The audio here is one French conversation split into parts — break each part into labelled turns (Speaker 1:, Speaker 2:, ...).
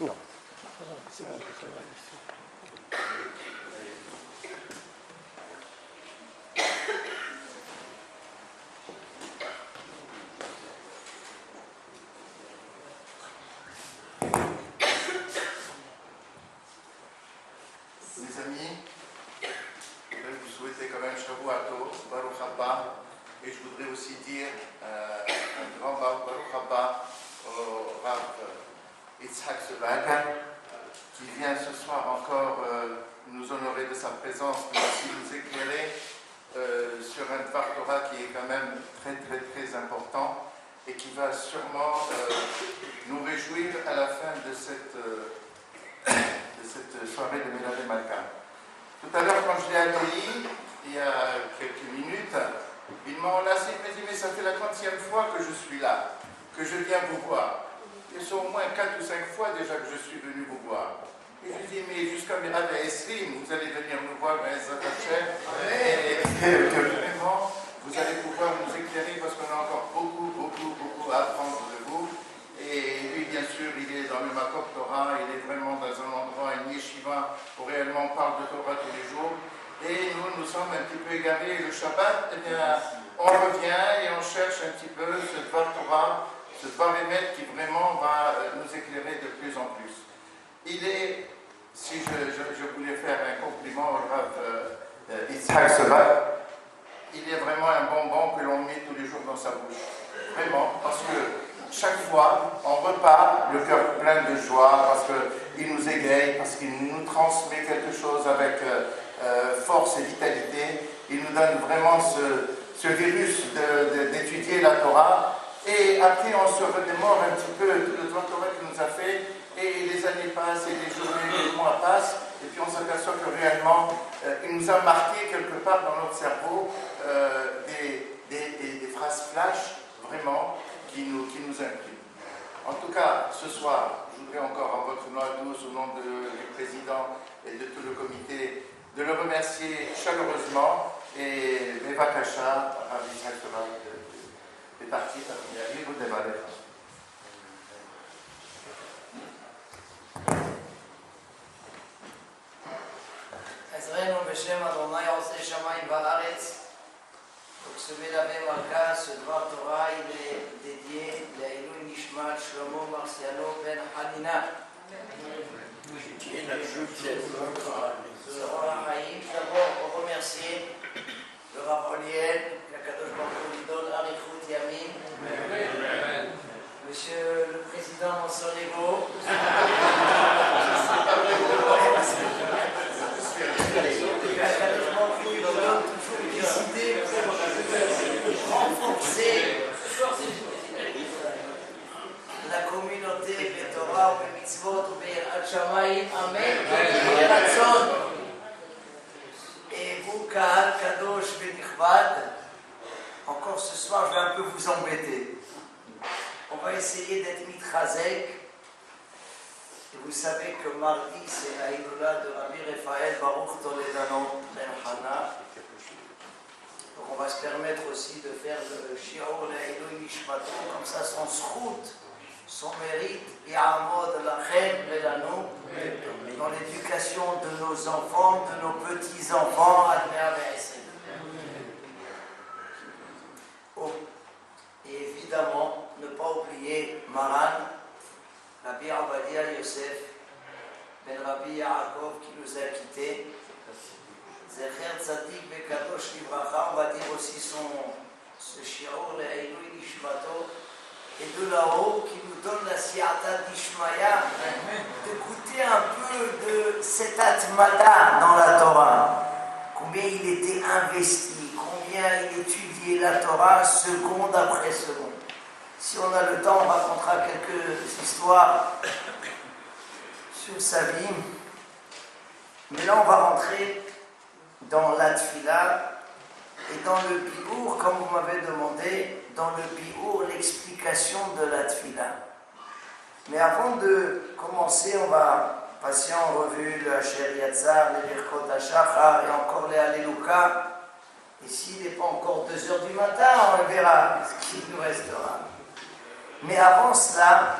Speaker 1: Non.
Speaker 2: Mes amis, je voudrais vous souhaiter quand même Shavuot, Baruch Haba, et je voudrais aussi dire un grand Baruch Haba au Rav Yitzhak Sebaga, qui vient ce soir encore nous honorer de sa présence, mais aussi nous éclairer sur un Dvar Torah qui est quand même très important et qui va sûrement nous réjouir à la fin de cette soirée de Mélanie Malka. Tout à l'heure, quand je l'ai accueilli, il y a quelques minutes, ils m'ont enlacé, ils m'ont dit, mais ça fait la 30e fois que je suis là, que je viens vous voir. Et c'est au moins 4 ou 5 fois déjà que je suis venu vous voir. Et je lui dis, mais jusqu'à Mirad Esrim, vous allez venir nous voir, et que vraiment, vous allez pouvoir nous éclairer parce qu'on a encore beaucoup à apprendre de vous. Et lui, bien sûr, il est dans le Makor Torah, il est vraiment dans un endroit, une yeshiva, où réellement on parle de Torah tous les jours. Et nous sommes un petit peu égarés. Le Shabbat, eh bien, on revient et on cherche un petit peu ce Dvar Torah, ce Dvar Emet qui vraiment va nous éclairer de plus en plus. Il est, si je voulais faire un compliment au Rav Yitzhak Sebaga, il est vraiment un bonbon que l'on met tous les jours dans sa bouche. Vraiment, parce que chaque fois, on repart le cœur plein de joie, parce qu'il nous égaye, parce qu'il nous transmet quelque chose avec force et vitalité. Il nous donne vraiment ce virus d'étudier la Torah. Et après, on se remémore un petit peu tout le Torah qu'il nous a fait. Et les années passent, et les journées, les mois passent. Et puis on s'aperçoit que réellement, il nous a marqué quelque part dans notre cerveau des phrases flash, vraiment, qui nous impriment. En tout cas, ce soir, je voudrais encore, en votre nom à tous, au nom du président et de tout le comité, de le remercier chaleureusement. Et Bevakasha, Rav Yitzhak Sebaga, est parti, il vous démarrer.
Speaker 3: עזרנו בשם אדוני עושה שמיים וארץ. Donc ce Mélanie Malka, ce Dvar Torah, il est dédié לעילוי נשמת שלמה מרסיאנו בן חנינה. D'abord, on remercie le Rav Oliel, qu'Akadosh Baruch Hu lui donne arichut yamin. Monsieur le Président Monsonego. Renforcer la communauté de Torah, de mitzvot, de Shamayim, Amen, et vous, Kahal Kadosh Benichvad, encore ce soir, je vais un peu vous embêter. On va essayer d'être mitchazek. Et vous savez que mardi, c'est la Hiloula de Rabbi Raphaël Baruch Toledano Ben Hana. Donc on va se permettre aussi de faire le Shiur Le'ilui Nishmato, comme ça son zchut, son mérite, et Amod Lachem Velanu, dans l'éducation de nos enfants, de nos petits-enfants, et évidemment, ne pas oublier Maran, Rabbi Avadia Yosef, Ben Rabbi Yaakov, qui nous a quittés. Zecher Tzadik Bekadosh Livracha, on va dire aussi ce Shiur Le'ilui Nishmato, et de là-haut, qui nous donne la Siyata d'Ishmaya, de goûter un peu de cet Atmata dans la Torah. Combien il était investi, combien il étudiait la Torah seconde après seconde. Si on a le temps, on racontera quelques histoires sur sa vie. Mais là, on va rentrer dans la Tfila et dans le Biour, comme vous m'avez demandé, dans le Biour, l'explication de la Tfila. Mais avant de commencer, on va passer en revue le Asher Yatzar, les Birkot HaShachar et encore les Alléluia. Et s'il n'est pas encore 2 heures du matin, on verra ce qu'il nous restera. Mais avant cela,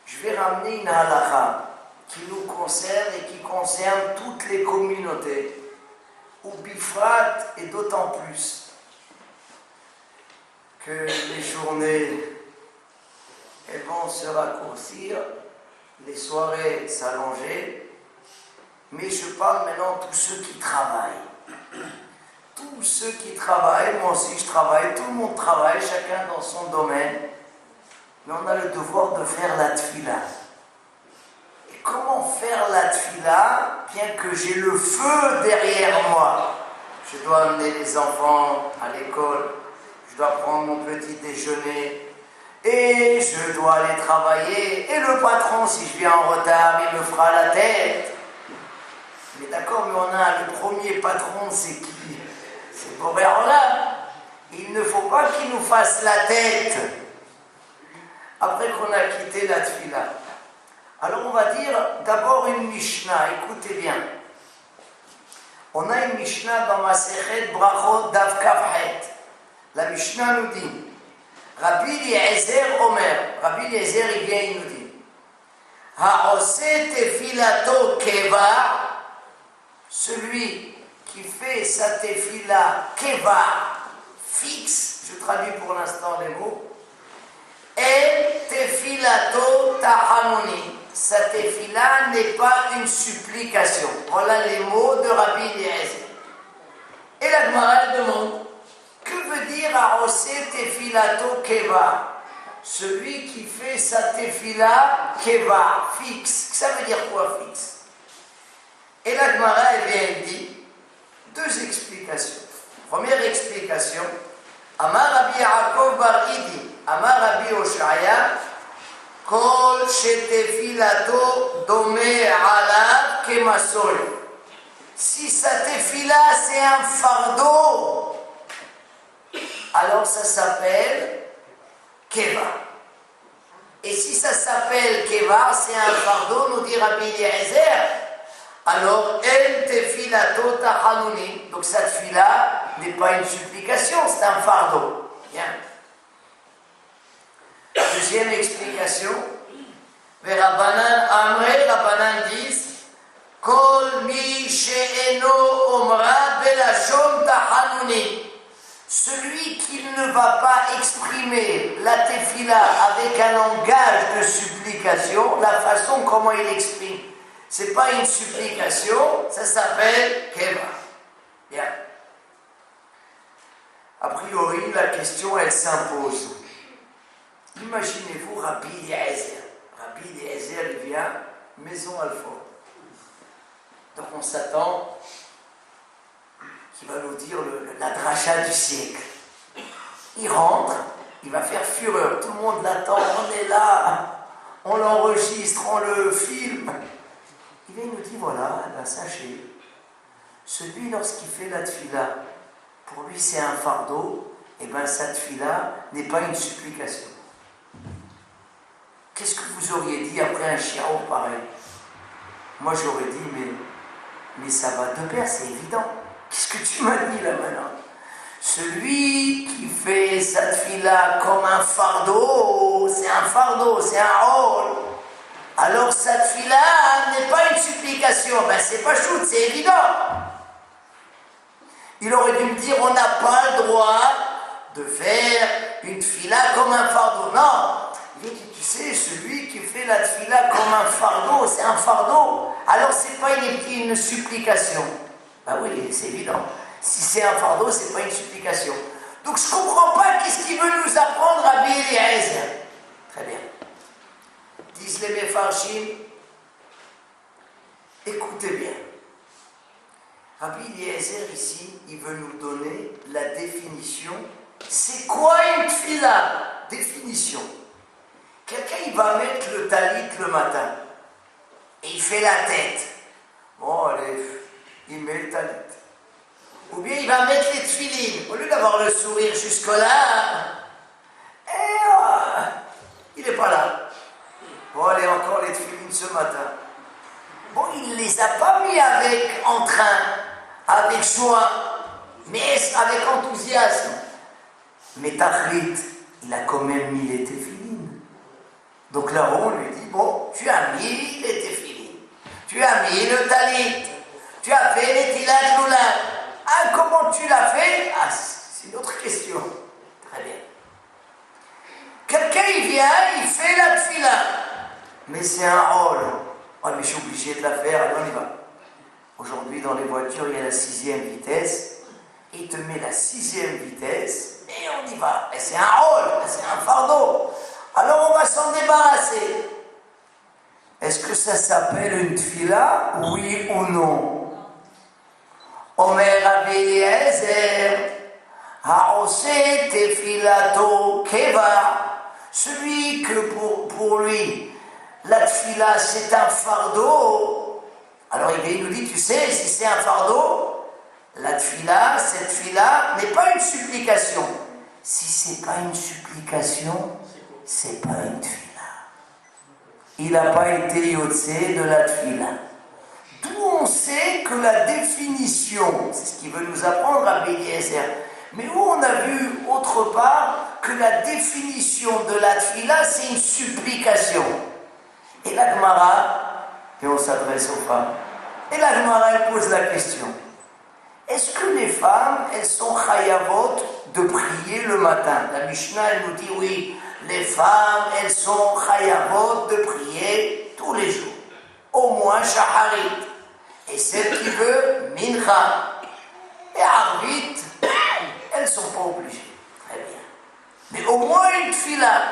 Speaker 3: je vais ramener une halakha qui nous concerne et qui concerne toutes les communautés, ou bifrat et d'autant plus que les journées elles vont se raccourcir, les soirées s'allonger, mais je parle maintenant de tous ceux qui travaillent. Tous ceux qui travaillent, moi aussi je travaille, tout le monde travaille, chacun dans son domaine, mais on a le devoir de faire la tfila. Et comment faire la tfila, bien que j'ai le feu derrière moi? Je dois amener les enfants à l'école, je dois prendre mon petit déjeuner, et je dois aller travailler, et le patron, si je viens en retard, il me fera la tête. Mais d'accord, mais on a le premier patron, c'est qui? C'est Boré Olam. Il ne faut pas qu'il nous fasse la tête après qu'on a quitté la tfila. Alors on va dire d'abord une Mishnah, écoutez bien. On a une Mishnah dans Masechet Brachot Daf Kafhet. La Mishnah nous dit, Rabbi Eliezer Omer, Rabbi Eliezer il vient, il nous dit, Ha'ose tefilato keva, celui qui fait sa tefila keva, fixe, je traduis pour l'instant les mots, et tefilato tahanoni, sa tefila n'est pas une supplication. Voilà les mots de Rabbi Eliezer. Et la Gemara demande, que veut dire Arose tefilato keva? Celui qui fait sa tefila keva, fixe. Ça veut dire quoi fixe? Et la Gemara elle dit deux explications. Première explication, Amar Rabbi Yaakov bar Idi, Amar Rabbi Oshaya, Kol shetefilato dome alav kemasol. Si sa tefila c'est un fardeau, alors ça s'appelle keva. Et si ça s'appelle keva, c'est un fardeau, nous dit Rabbi Eliezer, alors el tefilato tahanuni. Donc cette tefila n'est pas une supplication, c'est un fardeau. Bien. Deuxième explication, les Rabbanan Amré, Rabbanan disent, Kol mi she'eno omra belashon tahanuni. Celui qui ne va pas exprimer la tefila avec un langage de supplication, la façon comment il exprime, c'est pas une supplication, ça s'appelle keva. Bien. A priori, la question elle s'impose. Imaginez-vous Rabbi Eliezer. Rabbi Eliezer, il vient, maison Alfort. Donc on s'attend qu'il va nous dire la dracha du siècle. Il rentre, il va faire fureur, tout le monde l'attend, on est là, on l'enregistre, on le filme. Il vient nous dire, voilà, ben sachez, celui lorsqu'il fait la tefila, pour lui c'est un fardeau, et bien sa tefila n'est pas une supplication. Qu'est-ce que vous auriez dit après un chiao pareil? Moi j'aurais dit, mais ça va de pair, c'est évident. Qu'est-ce que tu m'as dit là maintenant? Celui qui fait sa tefila comme un fardeau, c'est un rôle. Alors sa tefila n'est pas une supplication. Ben c'est pas chouette, c'est évident. Il aurait dû me dire, on n'a pas le droit de faire une tefila comme un fardeau. Non. Il dit, tu sais, celui qui fait la tefila comme un fardeau, c'est un fardeau. Alors c'est pas une supplication. Ben oui, c'est évident. Si c'est un fardeau, c'est pas une supplication. Donc je comprends pas qu'est-ce qu'il veut nous apprendre Rabbi Eliezer. Très bien. Disent les Mefarshim, écoutez bien. Rabbi Eliezer ici, il veut nous donner la définition. C'est quoi une tefila? Définition. Quelqu'un, il va mettre le talit le matin. Et il fait la tête. Bon, allez, il met le talit. Ou bien il va mettre les tefilines. Au lieu d'avoir le sourire jusque-là, il n'est pas là. Bon, allez, encore les tefilines ce matin. Bon, il ne les a pas mis avec entrain, avec joie, mais avec enthousiasme. Mais Tachlit, il a quand même mis les tefilines. Donc là-haut, on lui dit, bon, tu as mis les téphilines, tu as mis le talit, tu as fait les tilat loulin. Ah, comment tu l'as fait? Ah, c'est une autre question. Très bien. Quelqu'un, il vient, il fait la tfila. Mais c'est un rôle. Oh, mais je suis obligé de la faire, alors on y va. Aujourd'hui, dans les voitures, il y a la 6e vitesse. Il te met la 6e vitesse et on y va. Et c'est un rôle, c'est un fardeau. Alors on va s'en débarrasser. Est-ce que ça s'appelle une tfila, oui ou non? Omer Rabbi Eliezer, ha'oseh tefilato keva. Celui que pour lui, la tfila c'est un fardeau. Alors il nous dit, tu sais, si c'est un fardeau, la tfila, cette tfila n'est pas une supplication. Si c'est pas une supplication, c'est pas une tfila. Il n'a pas été yotzé de la tfila. D'où on sait que la définition, c'est ce qu'il veut nous apprendre Rabbi Eliezer, mais où on a vu autre part que la définition de la tfila, c'est une supplication. Et la Gemara, et on s'adresse aux femmes, et la Gemara, elle pose la question. Est-ce que les femmes, elles sont chayavot de prier le matin? La Mishnah, elle nous dit oui, les femmes, elles sont chayavot de prier tous les jours. Au moins shaharit. Et celle qui veut, mincha. Et arvit, elles ne sont pas obligées. Très bien. Mais au moins une tfila.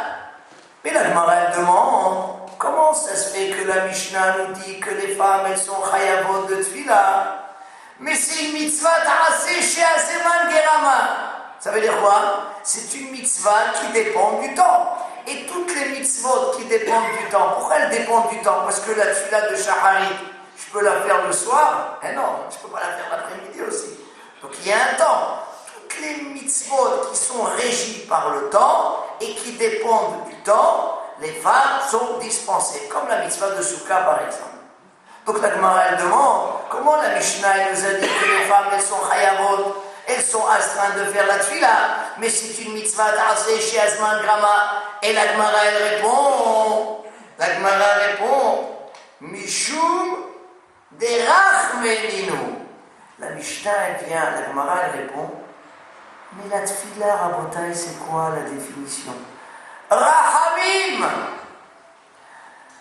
Speaker 3: Mais la Gemara, elle demande, comment ça se fait que la Mishnah nous dit que les femmes, elles sont chayavot de tfila? Mais c'est une mitzvah ta'aseh chez Aseman Gerama. Ça veut dire quoi? C'est une mitzvah qui dépend du temps. Et toutes les mitzvot qui dépendent du temps, pourquoi elles dépendent du temps? Parce que la tfila de Shaharit, je peux la faire le soir? Eh non, je ne peux pas la faire l'après-midi aussi. Donc il y a un temps. Toutes les mitzvot qui sont régies par le temps et qui dépendent du temps, les femmes sont dispensées. Comme la mitzvah de Souka par exemple. Donc la Gemara, elle demande, comment la Mishnah elle nous a dit que les femmes, elles sont chayavot, elles sont astreintes de faire la tfila, mais c'est une mitzvah ta'aseh chez Azman Grama. Et la Gemara, elle répond, Mishum derachmeninu. La Mishnah, elle vient, la Gemara, elle répond, mais la tfila, Rabotai, c'est quoi la définition? Rahamim.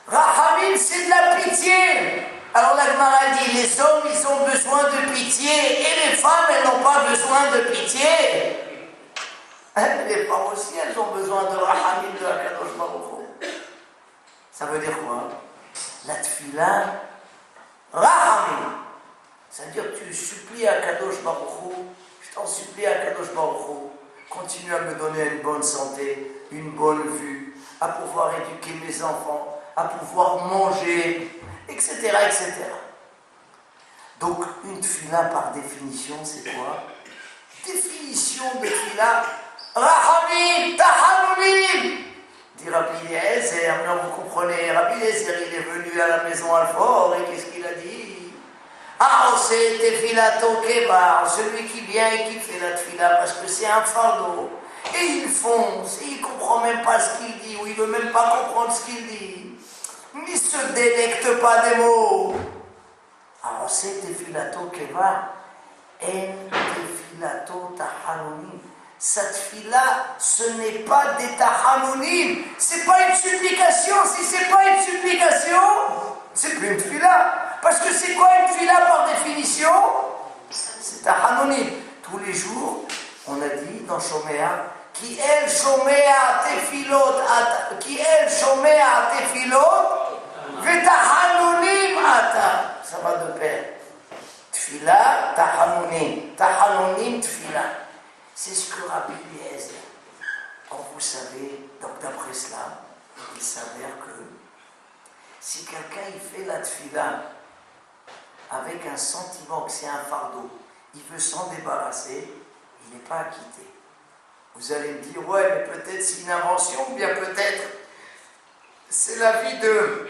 Speaker 3: Rahamim, c'est de la pitié. Alors la Gemara dit, les hommes, ils ont besoin de pitié, et les femmes, elles n'ont pas besoin de pitié. Les femmes aussi, elles ont besoin de Rahamim de la Kadosh Baruch Hu. Ça veut dire quoi? La tfila, Rahamim. C'est-à-dire que tu supplies à Kadosh Baruch Hu, je t'en supplie à Kadosh Baruch Hu, continue à me donner une bonne santé, une bonne vue, à pouvoir éduquer mes enfants, à pouvoir manger, etc., etc. Donc, une tfila, par définition, c'est quoi? Définition de tfila, Rahamim, Tahanunim, dit Rabbi Eliezer. Maintenant, vous comprenez, Rabbi Eliezer, il est venu à la maison Alfort, et qu'est-ce qu'il a dit? Ah, c'est tefilato keba, celui qui vient et qui fait la tfila, parce que c'est un fardeau. Et il fonce, et il ne comprend même pas ce qu'il dit, ou il ne veut même pas comprendre ce qu'il dit. Il ne se délecte pas des mots. Alors c'est tefilato keva, en tefilato tahanunim. Cette tfila, ce n'est pas des tahanunim. C'est pas une supplication. Si c'est pas une supplication, c'est plus une tfila. Parce que c'est quoi une tfila par définition? C'est tahanunim. Tous les jours, on a dit dans Shoméa, qui elle Shoméa tefilot, vetahanunim ata. Ça va de pair. Tfila, tahanunim. Tahanunim, tfila. C'est ce que Rabbi Eliezer. Or vous savez, donc d'après cela, il s'avère que si quelqu'un il fait la tfila avec un sentiment que c'est un fardeau, il veut s'en débarrasser, il n'est pas acquitté. Vous allez me dire, ouais, mais peut-être c'est une invention, ou bien peut-être c'est l'avis de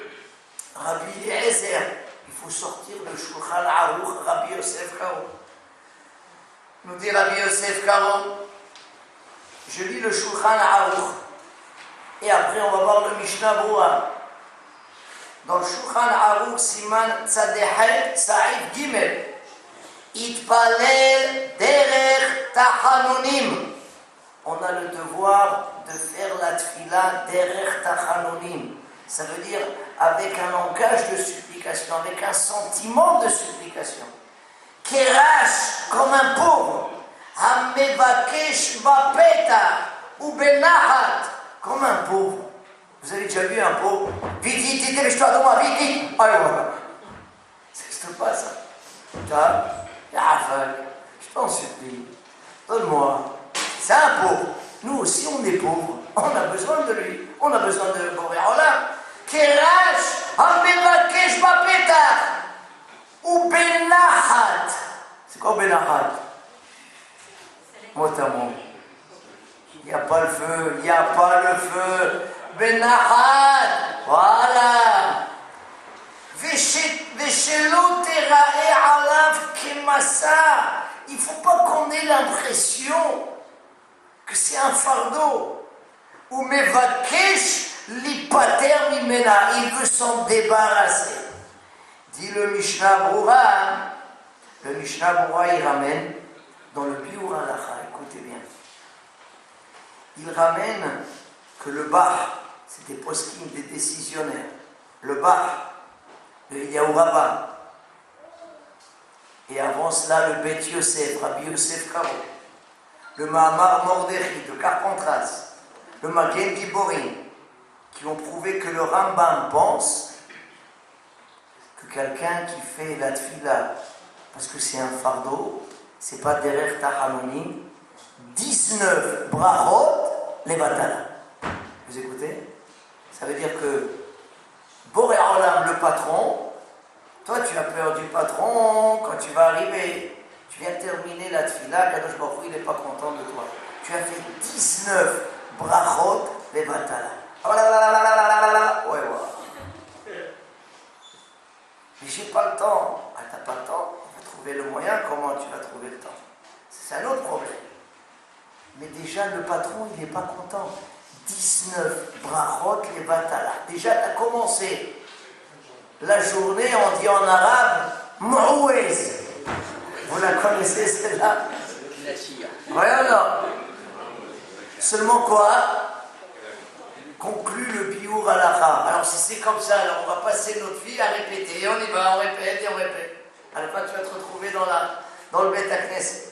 Speaker 3: Rabbi Eliezer. Il faut sortir le Shulchan Aruch, Rabbi Yosef Karo. Nous dit Rabbi Yosef Karo, je lis le Shulchan Aruch, Et après, on va voir le Mishnah Brura. Dans le Shulchan Aruch Siman Tzadechet Saïd Gimel. Itpalel derech tachanunim. On a le devoir de faire la tfila derech tachanunim. Ça veut dire avec un langage de supplication, avec un sentiment de supplication. Kerash, comme un pauvre. Hamevakesh bapeta ou benahat, comme un pauvre. Vous avez déjà vu un pauvre? Vite, vite, vite, dépêche-toi de moi, vite, vite. Allez, voilà. Ça n'existe pas, ça. Je t'en supplie. Donne-moi. C'est un pauvre. Nous aussi, on est pauvres. On a besoin de lui. On a besoin de Boré Olam. Kerash, Hamevakesh bapeta ou benahat. C'est quoi benahat? Mot à mot. Il n'y a pas le feu, il n'y a pas le feu. Benahat, voilà. Veshelo terae alav kemasa. Il ne faut pas qu'on ait l'impression que c'est un fardeau. Ou mevakesh lipater mimena. Il veut s'en débarrasser. Dit le Mishnah Brura. Le Mishnah Brura, il ramène dans le Biur Halacha, écoutez bien. Il ramène que le Bach, c'est des poskim, des décisionnaires. Le Bach, le Eliyahu Rabba. Et avant cela, le Bet Yosef, Rabbi Yosef Karo. Le Mahamar Mordechai de Carpentras. Le Magen Giborim, qui ont prouvé que le Rambam pense que quelqu'un qui fait la tfila parce que c'est un fardeau, c'est pas derrière Tachanunim, 19 brachot, les batala. Vous écoutez? Ça veut dire que Boré Olam, le patron, toi tu as peur du patron quand tu vas arriver, tu viens terminer la tfila, Kadosh Baruch Hu, il n'est pas content de toi. Tu as fait 19 brachot, les batala. Ouais, ouais. Mais j'ai pas le temps. Ah, t'as pas le temps? Trouver le moyen, comment tu vas trouver le temps? C'est un autre problème. Mais déjà, le patron, il n'est pas content. 19 brachot les batala. Déjà, tu as commencé la journée, on dit en arabe, mouez. Vous la connaissez, celle-là? Voilà. Seulement quoi? Conclut le Biur Halacha. Alors, si c'est comme ça, alors on va passer notre vie à répéter. Et on y va, on répète et on répète. À la fin, tu vas te retrouver dans le Beth Knesset.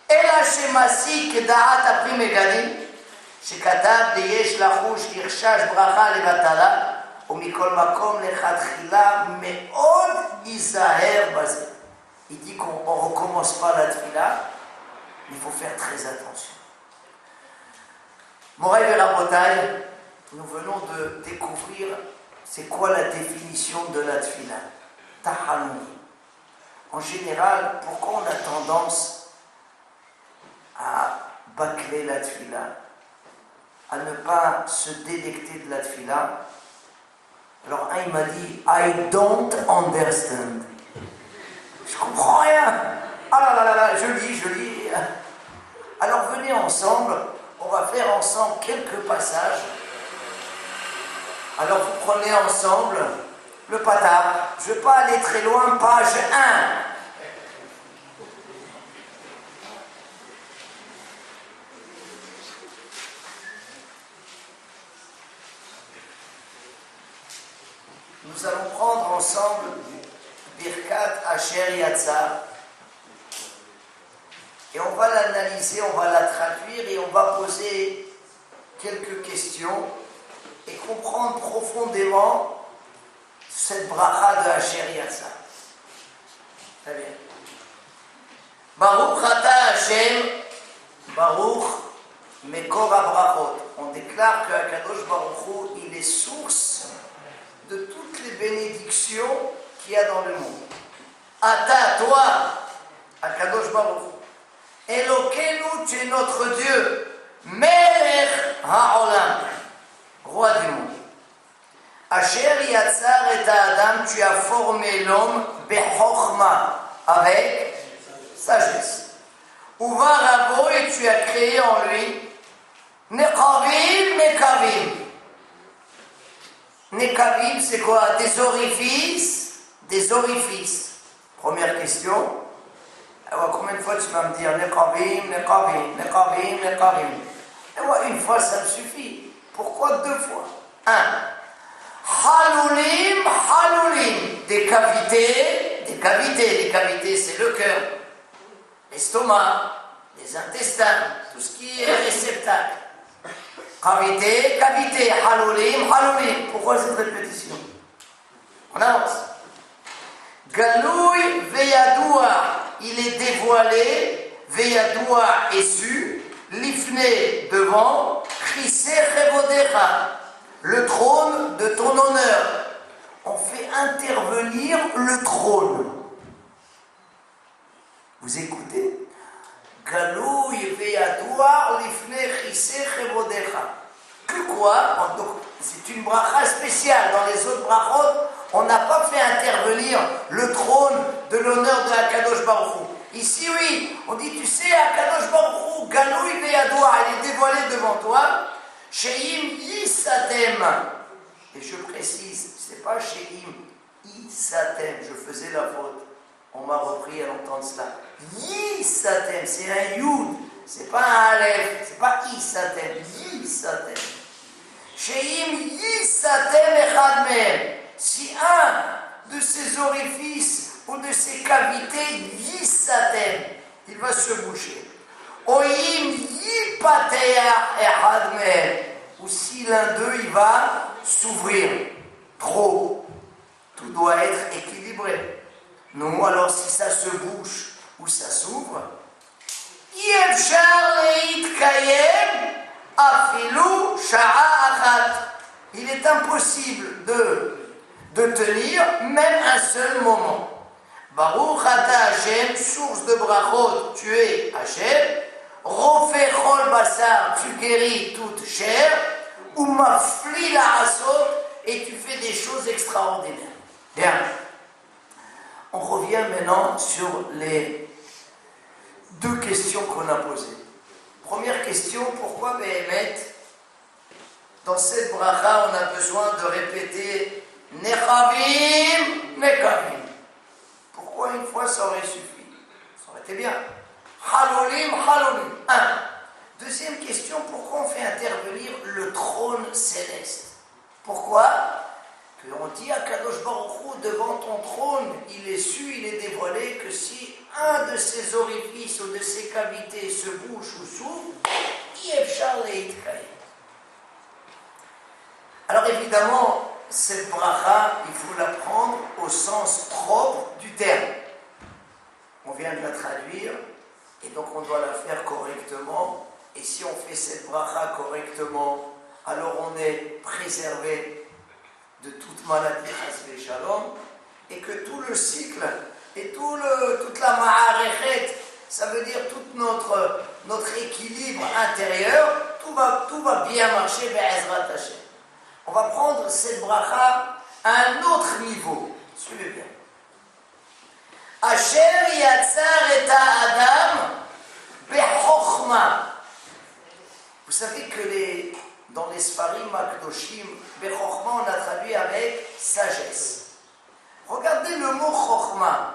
Speaker 3: Ela shemasi kedaat apri megalim shekatav deyesh lachush irshash bracha levatala umikol makom lechatchila meod izaher bazeh. Il dit qu'on ne recommence pas la tefila, mais il faut faire très attention. Moraï et Rabotai, nous venons de découvrir c'est quoi la définition de la tefila. Tahanuni. En général, pourquoi on a tendance à bâcler la tefila, à ne pas se délecter de la tefila? Alors un il m'a dit I don't understand. Je comprends rien. Ah là là là là, je lis. Alors venez ensemble, on va faire ensemble quelques passages. Alors vous prenez ensemble le Patah. Je ne vais pas aller très loin, page 1. Nous allons prendre ensemble Birkat Asher Yatsa et on va l'analyser, on va la traduire et on va poser quelques questions et comprendre profondément cette bracha de Asher Yatsa. Très bien. Baruch Ata Hashem, Baruch Mekor HaBrachot. On déclare que Akadosh Baruch Hu, il est source de toutes les bénédictions qu'il y a dans le monde. Ata, toi, Akadosh Baruch Hu. Elokeinu, tu es notre Dieu. Melech HaOlam, roi du monde. Asher Yatzar et Adam, tu as formé l'homme Bechochma, avec sagesse. Uva Rabo, et tu as créé en lui Nekavim, nekavim. Nekavim, c'est quoi? Des orifices, des orifices. Première question. Alors, combien de fois tu vas me dire nekavim, nekavim, nekavim, nekavim? Et moi, une fois, ça me suffit. Pourquoi deux fois? Un. Halulim, halulim. Des cavités, des cavités. Les cavités, c'est le cœur, l'estomac, les intestins, tout ce qui est réceptacle. Cavité, cavité, halulim, halulim. Pourquoi cette répétition? On avance. Galoui veyadoua, il est dévoilé, veyadoua est su, lifné devant, chrissé chevodecha, le trône de ton honneur. On fait intervenir le trône. Vous écoutez? Galoui veyadoua, lifné, chrissé chevodecha. Que quoi? Donc, c'est une bracha spéciale. Dans les autres brachot, on n'a pas fait intervenir le trône de l'honneur de Akadosh Baruch Hu. Ici, oui, on dit, tu sais, Akadosh Baruch Hu, Galoui veyadoua, il est dévoilé devant toi. Sheim yisatem. Et je précise, c'est pas Sheim yisatem. Je faisais la faute. On m'a repris à l'entendre cela. Yisatem, c'est un yud. C'est pas un aleph. C'est pas yisatem. Yisatem. Sheim yisatem echad mehem. Si un de ces orifices ou de ces cavités yisatem, il va se boucher. Oim yipatea echad mehem. Ou si l'un d'eux, il va s'ouvrir trop. Tout doit être équilibré. Non, alors si ça se bouche ou ça s'ouvre, Yefshar leitkayem afilu sha'a achat. Il est impossible de tenir même un seul moment. Baruch ata Hashem, source de brachot, tu es Hashem. Rofé chol basar, tu guéris toute chair. Ou mafli la asot, et tu fais des choses extraordinaires. Bien. On revient maintenant sur les deux questions qu'on a posées. Première question, pourquoi Béhémet, dans cette bracha, on a besoin de répéter Nechavim, Nechavim. Pourquoi une fois ça aurait suffi? Ça aurait été bien. Halolim, Halolim. Un. Deuxième question, pourquoi on fait intervenir le trône céleste? Pourquoi? On dit à Kadosh Baruch Hu, devant ton trône, il est su, il est dévoilé que si un de ces orifices ou de ces cavités se bouche ou s'ouvre, Yefshar leitkayem. Alors évidemment, cette bracha, il faut la prendre au sens propre du terme. On vient de la traduire, et donc on doit la faire correctement. Et si on fait cette bracha correctement, alors on est préservé de toute maladie, hasbe shalom, et que tout le cycle et toute la ma'arechet, ça veut dire tout notre équilibre intérieur, tout va bien marcher, be'ezrat Hashem. On va prendre cette bracha à un autre niveau. Suivez bien. Asher yatzar et Adam bechokhma. Vous savez que dans les Sfarim Akdoshim, bechokhma, on a traduit avec sagesse. Regardez le mot chokhma.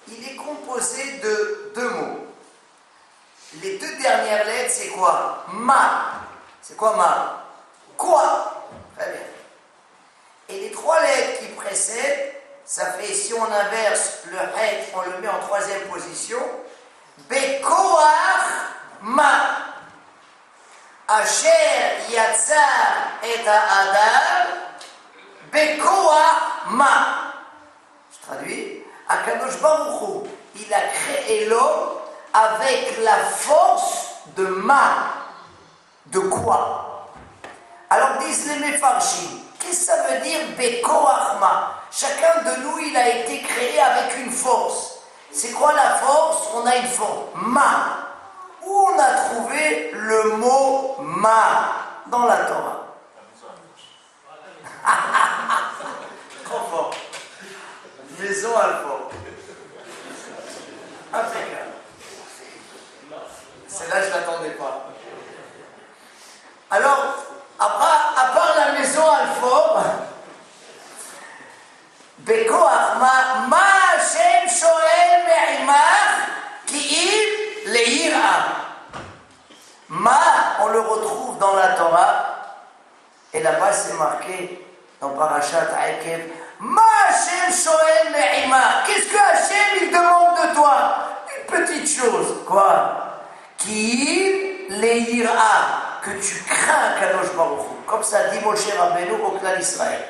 Speaker 3: Il est composé de deux mots. Les deux dernières lettres, c'est quoi? Ma. C'est quoi ma? Quoi? Très bien. Et les trois lettres qui précèdent, ça fait, si on inverse le het, on le met en troisième position. Bekoach ma. Asher yatzar et Adam bekoach ma. Je traduis. Akadosh Baruch Hu, il a créé l'homme avec la force de ma. De quoi? Alors disent les Mefarshim, qu'est-ce que ça veut dire bekoach ma? Chacun de nous, il a été créé avec une force. C'est quoi la force? On a une force. Ma. Où on a trouvé le mot ma dans la Torah? Trop fort. Maison Alfort. Impeccable. Celle-là, je ne l'attendais pas. בכוח, מה השם שואל מעמך כי אם ליראה. Ma, on le retrouve dans la Torah, et là-bas c'est marqué dans Parashat Akev, Ma Hashem Shoel Me'ima. Qu'est-ce que Hashem il demande de toi? Une petite chose. Quoi? Qui le'ira, que tu crains Kadosh Baruch Hu. Comme ça dit Moshe Rabbeinu au clan Israël.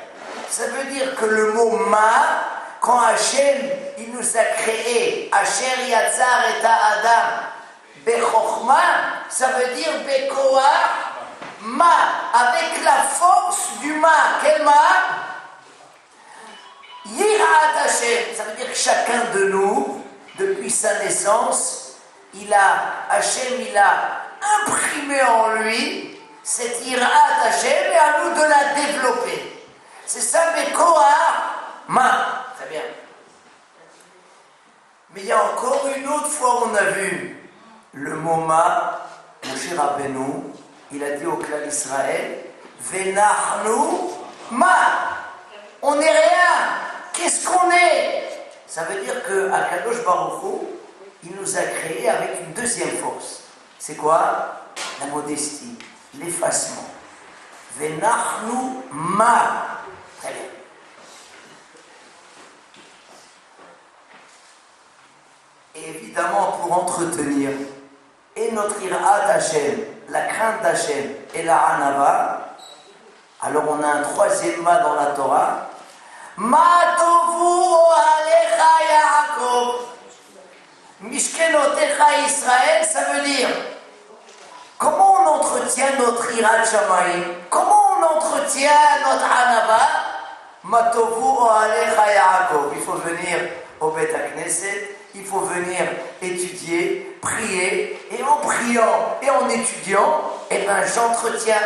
Speaker 3: Ça veut dire que le mot Ma, quand Hashem il nous a créé, Asher Yatzar et Adam, Bechokhma, ça veut dire Bekoah, Ma, avec la force du Ma. Quel Ma? Yirat Hashem, ça veut dire que chacun de nous, depuis sa naissance, Hashem il a imprimé en lui cette Yirat Hashem et à nous de la développer. C'est ça, Bekoah, Ma. Très bien. Mais il y a encore une autre fois, on a vu le mot Ma, Moshe Rabbeinu, il a dit au clan Israël, Venachnu Ma, on n'est rien, qu'est-ce qu'on est? Ça veut dire que Akadosh Baruch Hu, il nous a créés avec une deuxième force. C'est quoi? La modestie, l'effacement. Venachnu Ma. Très bien. Et évidemment, pour entretenir et notre Irat Hashem, la crainte d'Hashem et la Hanava, alors on a un troisième Ma dans la Torah. Ma tovu alecha Yaakov. Mishkenotecha Israël, ça veut dire comment on entretient notre Irat Shamayim, comment on entretient notre Hanava. Ma tovu alecha Yaakov. Il faut venir au Bet HaKnesset. Il faut venir étudier, prier, et en priant et en étudiant, eh ben j'entretiens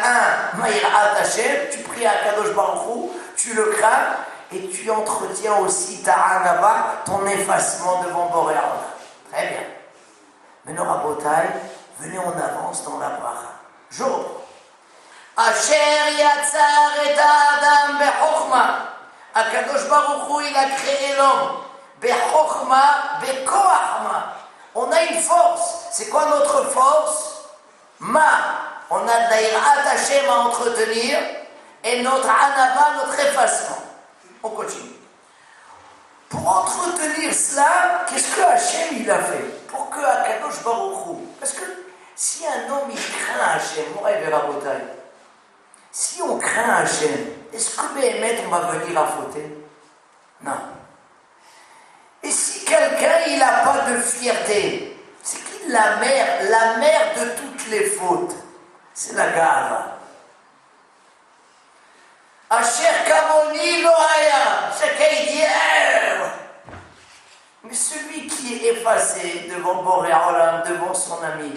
Speaker 3: Maïrat Hashem, tu pries à Kadosh Baruch Hu, tu le crains, et tu entretiens aussi ta Hanava, ton effacement devant Boré Olam. Très bien. Maintenant, Rabotai, venez, on avance dans la bracha. Job. Asher yatzar et Adam bechokhma. Akadosh Baruch Hu, il a créé l'homme. Bechokhma, bekoachma. On a une force. C'est quoi notre force? Ma. On a de la Yirat Hashem à entretenir et notre Hanava, notre effacement. On continue. Pour entretenir cela, qu'est-ce que Hashem il a fait? Pour que Akadosh Baruch Hu. Parce que si un homme il craint Hashem, on verra Botaï. Si on craint Hashem, est-ce que Béhémet on va venir à fauter? Non. Et si quelqu'un il n'a pas de fierté, c'est qui la mère de toutes les fautes? C'est la Gava. Asher Kamoni Lohaya, chacun il dit mais celui qui est effacé devant Boré Olam, devant son ami,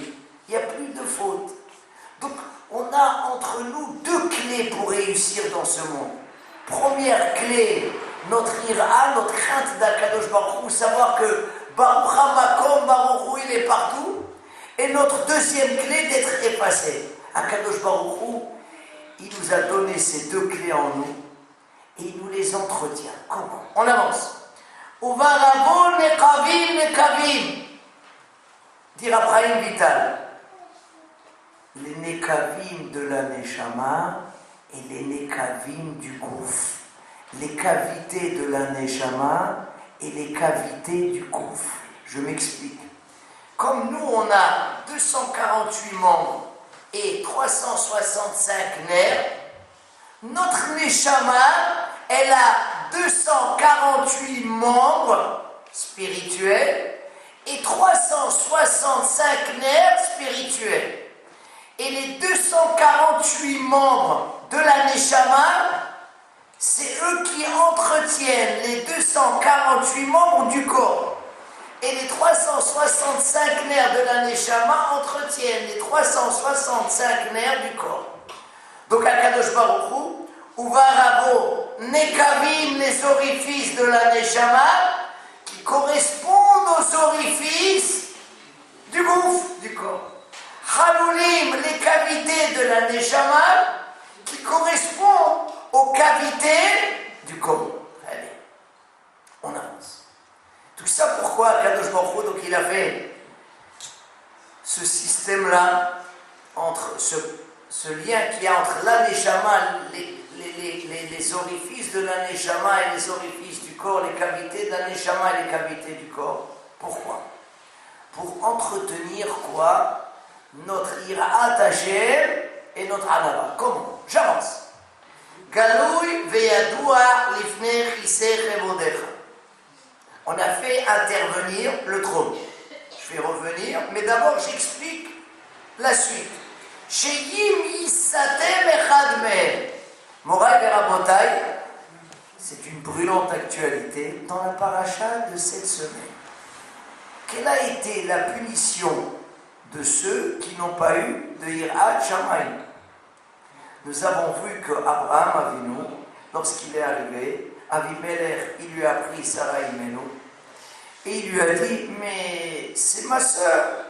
Speaker 3: il n'y a plus de faute. Donc on a entre nous deux clés pour réussir dans ce monde. Première clé, notre ira, notre crainte d'Akadosh Baruch Hu, savoir que Baruch HaMakom, Baruch Hu, il est partout. Et notre deuxième clé, d'être effacé. Akadosh Baruch Hu, il nous a donné ces deux clés en nous et il nous les entretient. Comment? On avance. Uvaravo nekavim nekavim. Dire Abraham Vital. Les nekavim de la Neshama et les nekavim du Gouf. Les cavités de la Neshama et les cavités du Gouf. Je m'explique. Comme nous, on a 248 membres et 365 nerfs, notre Neshama, elle a 248 membres spirituels et 365 nerfs spirituels. Et les 248 membres de la Neshama, c'est eux qui entretiennent les 248 membres du corps. Et les 365 nerfs de la Neshama entretiennent les 365 nerfs du corps. Donc Akadosh Baruch Hu, Uvaravo Nekavim, les orifices de la Neshama, qui correspondent aux orifices du gouffre du corps. Halulim, les cavités de la Neshama, qui correspondent aux cavités du corps. Allez. Pourquoi Kadosh Baruch Hu, donc il a fait ce système-là, entre ce lien qu'il y a entre la Neshama, les orifices de la Neshama et les orifices du corps, les cavités de la Neshama et les cavités du corps. Pourquoi? Pour entretenir quoi? Notre Iraat Hashem et notre Anava. Comment? J'avance. Galoui veyadua lifnei chisech evodecha. On a fait intervenir le trône. Je vais revenir, mais d'abord j'explique la suite. Sheim yisatem echad mehem. Morai verabotai, c'est une brûlante actualité dans la paracha de cette semaine. Quelle a été la punition de ceux qui n'ont pas eu de Yirat Shamayim? Nous avons vu qu'Abraham Avinu, lorsqu'il est arrivé, Avimelech, il lui a pris Sarah Imenu, et il lui a dit, mais c'est ma sœur.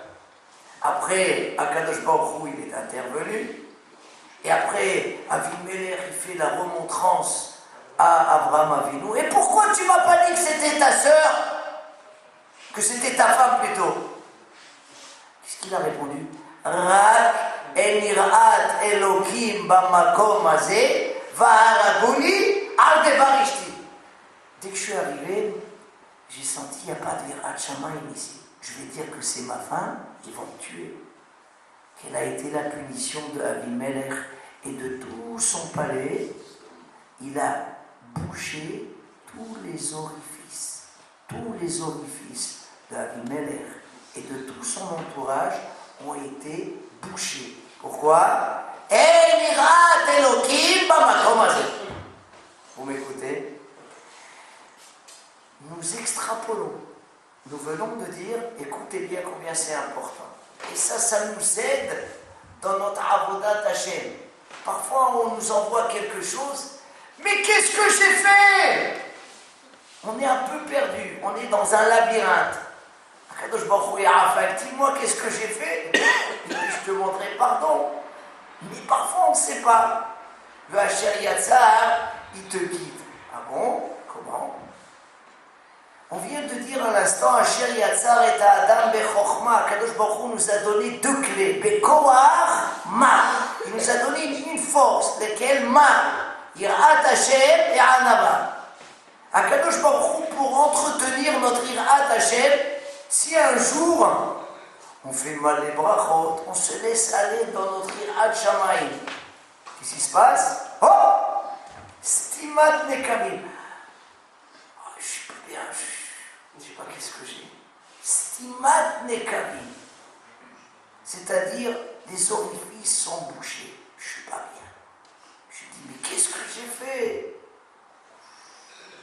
Speaker 3: Après, Akadosh Baruch Hu, il est intervenu, et après, Avimelech, il fait la remontrance à Abraham Avinu. Et pourquoi tu m'as pas dit que c'était ta sœur? Que c'était ta femme plutôt? Qu'est-ce qu'il a répondu? Rak enirat Elokim bamakom hazeh va'haraguni al devar ishti. Dès que je suis arrivé, j'ai senti qu'il n'y a pas de Yirat Shamayim ici. Je vais dire que c'est ma femme, ils vont me tuer. Quelle a été la punition de Avimelech et de tout son palais? Il a bouché tous les orifices. Tous les orifices d'Avimelech et de tout son entourage ont été bouchés. Pourquoi? Vous m'écoutez? Nous extrapolons. Nous venons de dire, écoutez bien combien c'est important. Et ça nous aide dans notre avodat Hashem. Parfois, on nous envoie quelque chose. Mais qu'est-ce que j'ai fait? On est un peu perdu. On est dans un labyrinthe. Akadosh Baruch Hu Yarafak, dis-moi qu'est-ce que j'ai fait? Et puis je te demanderai pardon. Mais parfois, on ne sait pas. Le Asher Yatzar, il te guide. Ah bon? Comment? On vient de dire à l'instant, Asher Yatzar et Adam Bechochma. Akadosh Baruch Hu nous a donné deux clés. Bekoach, Ma. Il nous a donné une force. Lesquelles? Ma. Yirat Hashem et Anava. Akadosh Baruch Hu, pour entretenir notre Yirat Hashem, si un jour on fait mal les brachot, on se laisse aller dans notre Yirat Shamayim, qu'est-ce qui se passe? Oh! Stimat Nekavim. Oh, je suis plus bien, je ne sais pas qu'est-ce que j'ai. Stimat Nekavim. C'est-à-dire, les orifices sont bouchés. Je ne suis pas bien. Je dis, mais qu'est-ce que j'ai fait?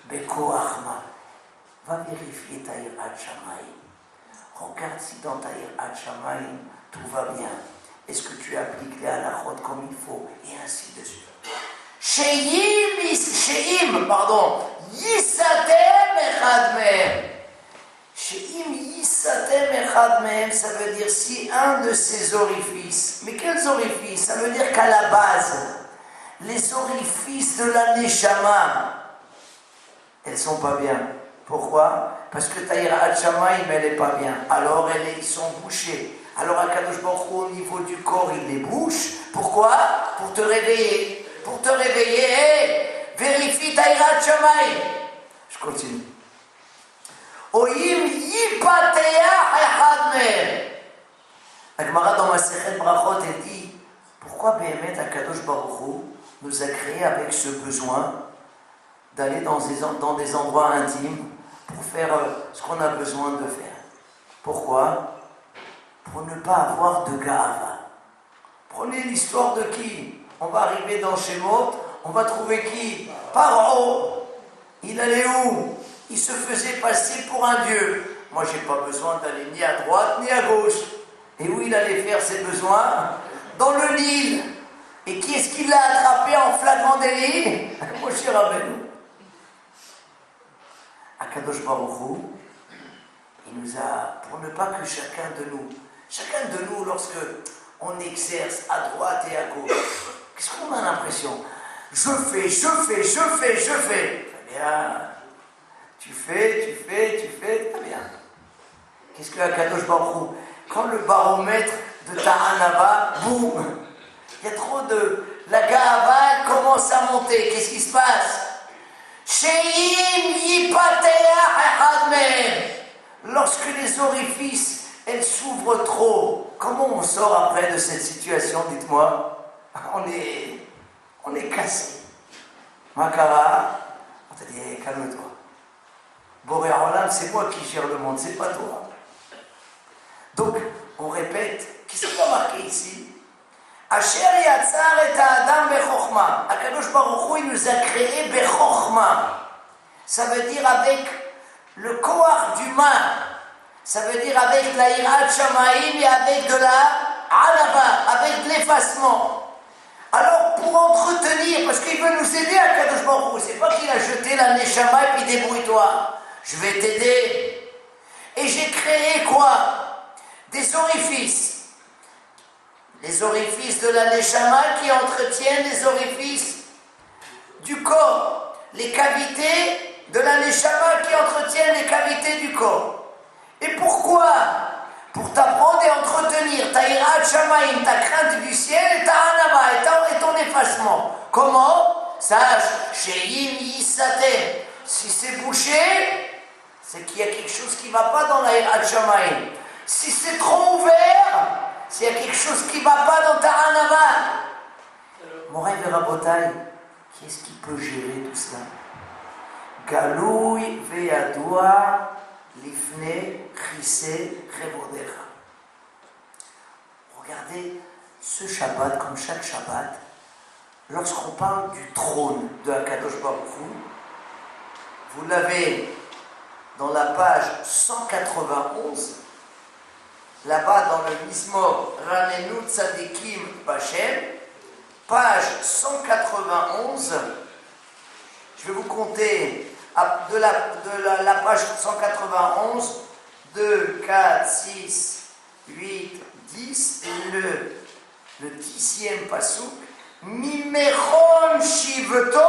Speaker 3: Beko Ahma, va vérifier ta Yirat Shamayim. Regarde si dans ta Yirat Shamayim, tout va bien. Est-ce que tu appliques les halachot comme il faut? Et ainsi de suite. Sheim, yisatem echad mehem. Sheim yisatem echad mehem, ça veut dire si un de ces orifices. Mais quels orifices? Ça veut dire qu'à la base, les orifices de la Neshama, elles ne sont pas bien. Pourquoi? Parce que ta Yirat Shamayim, elle n'est pas bien. Alors ils sont bouchés. Alors Akadosh Baruch Hu, au niveau du corps, il les bouche. Pourquoi? Pour te réveiller. Pour te réveiller. Hey, vérifie ta Yirat Shamayim. Je continue. Oim yipateach echad mehem. La Gemara dans Masechet Brachot, elle dit, pourquoi Béhémet Akadosh Baruch Hu nous a créé avec ce besoin d'aller dans des endroits intimes pour faire ce qu'on a besoin de faire. Pourquoi? Pour ne pas avoir de gava. Prenez l'histoire de qui? On va arriver dans Shemot, on va trouver qui? Paro. Il allait où? Il se faisait passer pour un dieu. Moi, j'ai pas besoin d'aller ni à droite ni à gauche. Et où il allait faire ses besoins? Dans le Nil. Et qui est-ce qui l'a attrapé en flagrant délit? Moshe Rabbeinu. Akadosh Baruch Hu, il nous a, pour ne pas que chacun de nous, lorsque on exerce à droite et à gauche, qu'est-ce qu'on a l'impression? Je fais. Très bien. Tu fais, très bien. Qu'est-ce que Akadosh Baruch Hu? Quand le baromètre de ta Hanava, boum, il y a trop de... La Gahava, elle commence à monter. Qu'est-ce qui se passe? Sheim yipateach echad mehem. Lorsque les orifices, elles s'ouvrent trop, comment on sort après de cette situation? Dites-moi. On est cassé. Makara, on te dit, hey, calme-toi. Boré Olam, c'est moi qui gère le monde, c'est pas toi. Donc, on répète, qu'est-ce qu'il y a marqué ici? Asher yatzar et Adam bechokhma. Akadosh Baruch Hu, il nous a créé bechokhma. Ça veut dire avec le koach d'humain. Ça veut dire avec la hirat shamaim et avec de la anava, avec de l'effacement. Alors, pour entretenir, parce qu'il veut nous aider à Kadosh Baruch Hu, c'est pas qu'il a jeté la neshama et puis débrouille-toi. Je vais t'aider. Et j'ai créé quoi? Des orifices. Les orifices de la neshama qui entretiennent les orifices du corps. Les cavités de la neshama qui entretiennent les cavités du corps. Et pourquoi? Pour t'apprendre et entretenir ta hirat shamaim, ta crainte du ciel et ta hanava et ton effacement. Comment? Sache, sheim yisatem. Si c'est bouché, c'est qu'il y a quelque chose qui ne va pas dans la hirat shamaim. Si c'est trop ouvert, s'il y a quelque chose qui ne va pas dans ta hanava. Moray de Rabotai, qui est-ce qui peut gérer tout cela? Galoui ve'yadoua lifne chise chevodecha. Regardez ce Shabbat, comme chaque Shabbat, lorsqu'on parle du trône de Akadosh Baruch Hu, vous l'avez dans la page 191, là-bas dans le Mizmor Ranenu Tzadikim Bachem, page 191, je vais vous compter de la page 191, 2, 4, 6, 8, 10, le 10e pasouk, Mimechon Shivto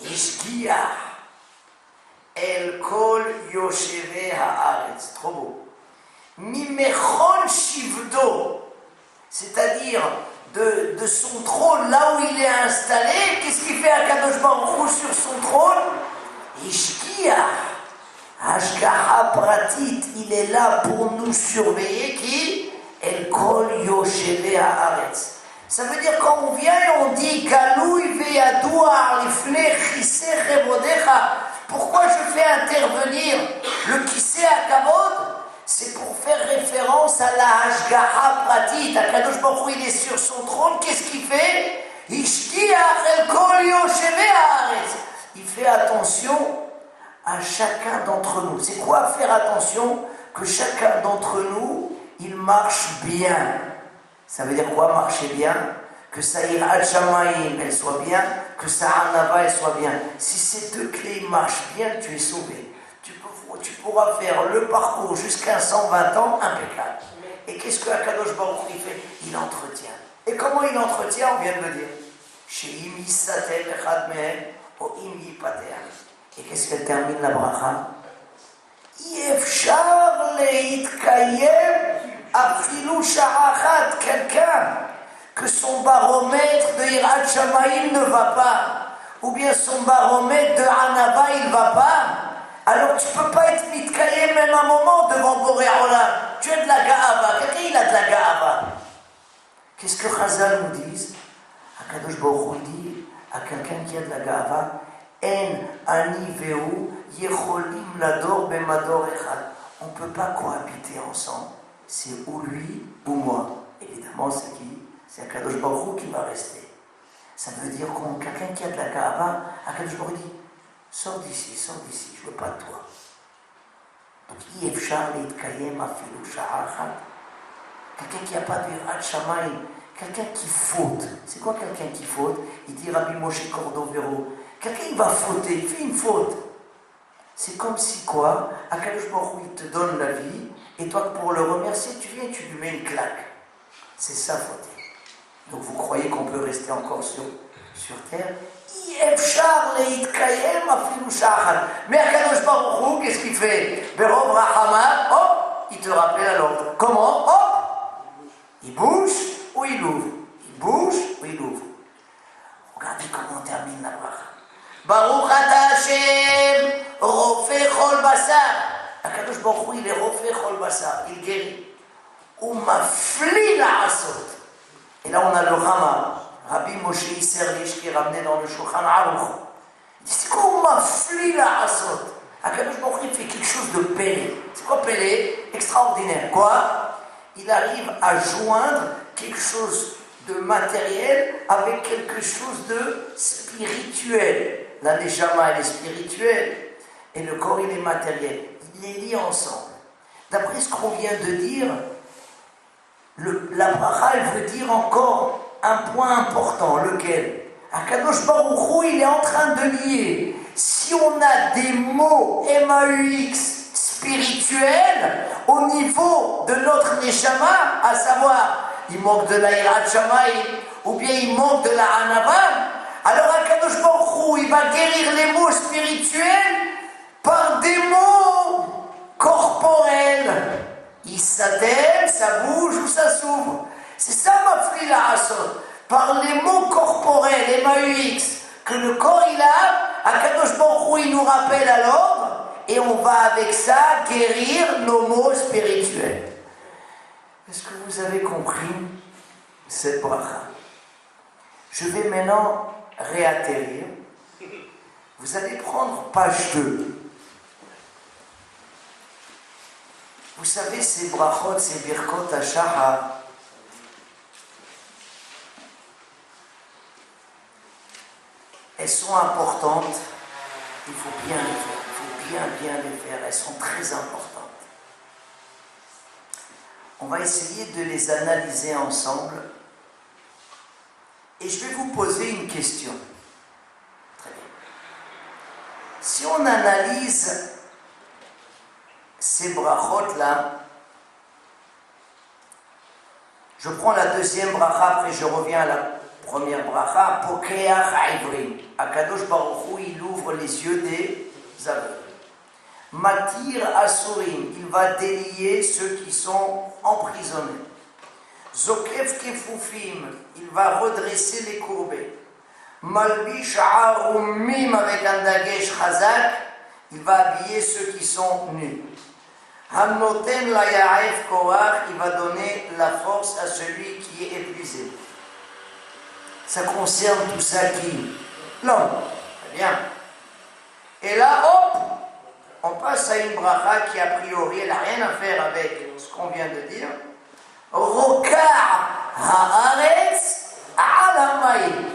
Speaker 3: Ishgiah El Kol Yosheve Haaretz. Trop beau. Mimechon Shivto, c'est-à-dire de son trône, là où il est installé. Qu'est-ce qu'il fait Akadosh Baruch Hu sur son trône? Ishgiah, Hashgaha Pratit, il est là pour nous surveiller. Qui? El Kol Yosheve Haaretz. Ça veut dire quand on vient et on dit Galoui ve'yadoua lifnei chise chevodecha. Pourquoi je fais intervenir le kissé à Kavod? C'est pour faire référence à la Hashgaha Pratit. Akadosh Baruch Hu, il est sur son trône. Qu'est-ce qu'il fait? Ishkiach el kol yosheve haaretz. Il fait attention à chacun d'entre nous. C'est quoi faire attention? Que chacun d'entre nous, il marche bien. Ça veut dire quoi marcher bien? Que sa hirat shamaim, elle soit bien, que sa hanava, elle soit bien. Si ces deux clés marchent bien, tu es sauvé. Tu pourras faire le parcours jusqu'à 120 ans impeccable. Et qu'est-ce que Akadosh Baruch Hu fait? Il entretient. Et comment il entretient? On vient de le dire. Sheim yisatem echad mehem o im yipateach. Et qu'est-ce qu'elle termine la bracha? Yefshar leitkayem afilu sha'a achat. Quelqu'un que son baromètre de hirat shamaim ne va pas, ou bien son baromètre de hanava il ne va pas, alors tu ne peux pas être mitkayem même un moment devant Boré Olam. Tu as de la ga'ava. Quelqu'un il a de la ga'ava. Qu'est-ce que Chazal nous dit? Akadosh Baruch Hu dit à quelqu'un qui a de la ga'ava, En ani veu yecholim lador bemador echad. On ne peut pas cohabiter ensemble. C'est ou lui ou moi. Évidemment, c'est qui? C'est Akadosh Baruch Hu qui va rester. Ça veut dire que quelqu'un qui a de la ga'ava, Akadosh Baruch Hu dit, sors d'ici, je ne veux pas de toi. Donc, Yefshar leitkayem afilu sha'a achat. Quelqu'un qui n'a pas de hirat shamaim, quelqu'un qui faute. C'est quoi quelqu'un qui faute? Il dit Rabbi Moshe Cordovero, quelqu'un il va fauter, il fait une faute. C'est comme si quoi? Akadosh Baruch Hu il te donne la vie, et toi pour le remercier, tu viens et tu lui mets une claque. C'est ça fauter. Donc vous croyez qu'on peut rester encore sur terre? Mais Akadosh Baruch Hu, qu'est-ce qu'il fait? Berov Rahamah, il te rappelle à l'ordre. Comment? Hop, il bouge ou il ouvre. Il bouge ou il ouvre. Regardez comment on termine la bracha. Baruch ata Hashem, rofeh chol basar. Akadosh Baruch Hu, il est rofeh chol basar, il guérit. Ou mafli la'asot. Et là on a le Rama, Rabbi Moshe Isserlich, qui est ramené dans le Shulchan Aruch. Il dit, c'est quoi ou mafli la'asot? Akadosh Baruch Hu, il fait quelque chose de pélé. C'est quoi pélé? Extraordinaire. Quoi? Il arrive à joindre quelque chose de matériel avec quelque chose de spirituel. La neshama, elle est spirituelle et le corps, il est matériel. Il les lie ensemble. D'après ce qu'on vient de dire, la bracha, elle veut dire encore un point important. Lequel? Akadosh Baruch Hu, il est en train de lier. Si on a des mots MAUX spirituels au niveau de notre neshama, à savoir, il manque de la Yirat Shamayim, ou bien il manque de la Hanavan, alors Akadosh Baruch Hu, il va guérir les mots spirituels par des mots corporels. Il s'attelle, ça bouge ou ça s'ouvre. C'est ça mafli la'asot. Par les mots corporels, MAUX, que le corps il a, Akadosh Baruch Hu, il nous rappelle à l'ordre, et on va avec ça guérir nos mots spirituels. Est-ce que vous avez compris cette bracha? Je vais maintenant réatterrir. Vous allez prendre page 2. Vous savez, ces brachot, ces birkot hashachar, elles sont importantes. Il faut bien les faire. Il faut bien les faire. Elles sont très importantes. On va essayer de les analyser ensemble. Et je vais vous poser une question. Très bien. Si on analyse ces brachot-là, je prends la deuxième bracha, après je reviens à la première bracha, Pokeach Ivrim. Akadosh Baruch Hu, il ouvre les yeux des aveugles. Matir Asurim, il va délier ceux qui sont emprisonnés. Zokef Kefufim, il va redresser les courbés. Malbish Arumim, avec un dagesh chazak, il va habiller ceux qui sont nus. Hanoten la Yaef Koach, il va donner la force à celui qui est épuisé. Ça concerne tout ça qui? L'homme. Très bien. Et là, hop, on passe à une bracha qui a priori, elle n'a rien à faire avec ce qu'on vient de dire. Rokar haaretz alamayim.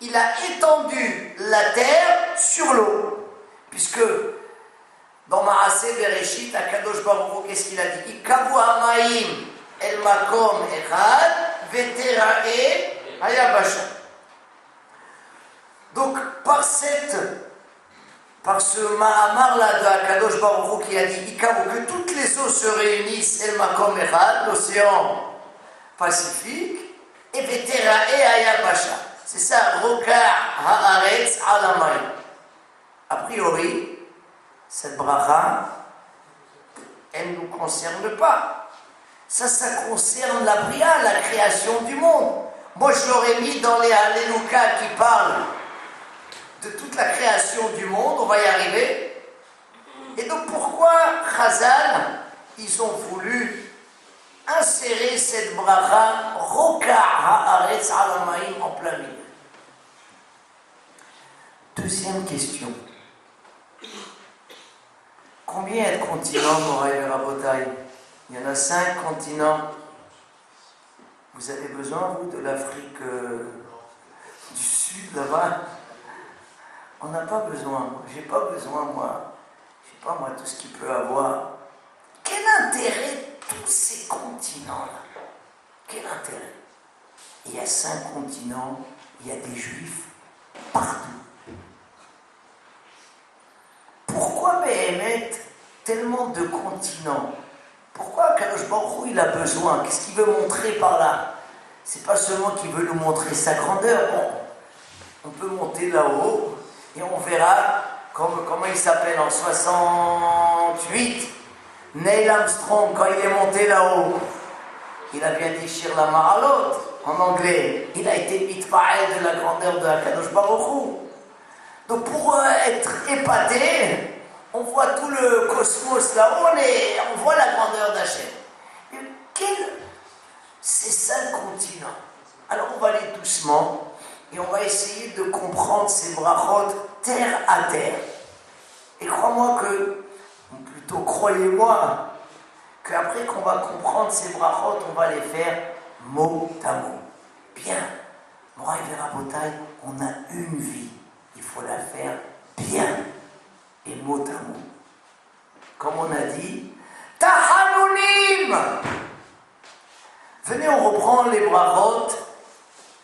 Speaker 3: Il a étendu la terre sur l'eau. Puisque dans Maaseh Bereshit, Akadosh Baruch Hu, qu'est-ce qu'il a dit? Ikavu hamaim el makom echad veterae hayabasha. Donc, par ce Mahamar-là de Akadosh Baruch Hu qui a dit Ikavu, que toutes les eaux se réunissent, El Makom Echad, l'océan Pacifique, et Veterae Hayabasha. C'est ça, Rokar Haaretz Alamay. A priori, cette bracha, elle ne nous concerne pas. Ça concerne la Bria, la création du monde. Moi, je l'aurais mis dans les Alléluia qui parlent de toute la création du monde, on va y arriver. Et donc pourquoi Chazal, ils ont voulu insérer cette bracha Roka haaretz alamayim en plein milieu? Deuxième question. Combien y a de continents, Moraï et Rabotaï? Il y en a 5 continents. Vous avez besoin, vous, de l'Afrique du Sud, là-bas? On n'a pas besoin, j'ai pas besoin, moi. Je sais pas, moi, tout ce qu'il peut avoir. Quel intérêt tous ces continents-là? Quel intérêt? Il y a 5 continents, il y a des juifs partout. Pourquoi Béhémet tellement de continents? Pourquoi Kadosh Baruch Hu, il a besoin? Qu'est-ce qu'il veut montrer par là? C'est pas seulement qu'il veut nous montrer sa grandeur. Bon, on peut monter là-haut et on verra comment il s'appelle en 68. Neil Armstrong, quand il est monté là-haut, il a bien déchiré la Mahalot, en anglais. Il a été mitfa'el de la grandeur de Akadosh Baruch Hu. Donc pour être épaté, on voit tout le cosmos là-haut, on voit la grandeur d'Hachem. C'est ça le continent. Alors on va aller doucement et on va essayer de comprendre ces brachot terre à terre. Et crois-moi que, ou plutôt croyez-moi, qu'après qu'on va comprendre ces brachot, on va les faire mot à mot. Bien, Moraï Verabotai, on a une vie, il faut la faire bien et mot à mot. Comme on a dit, Tahanunim. Venez, on reprend les brachot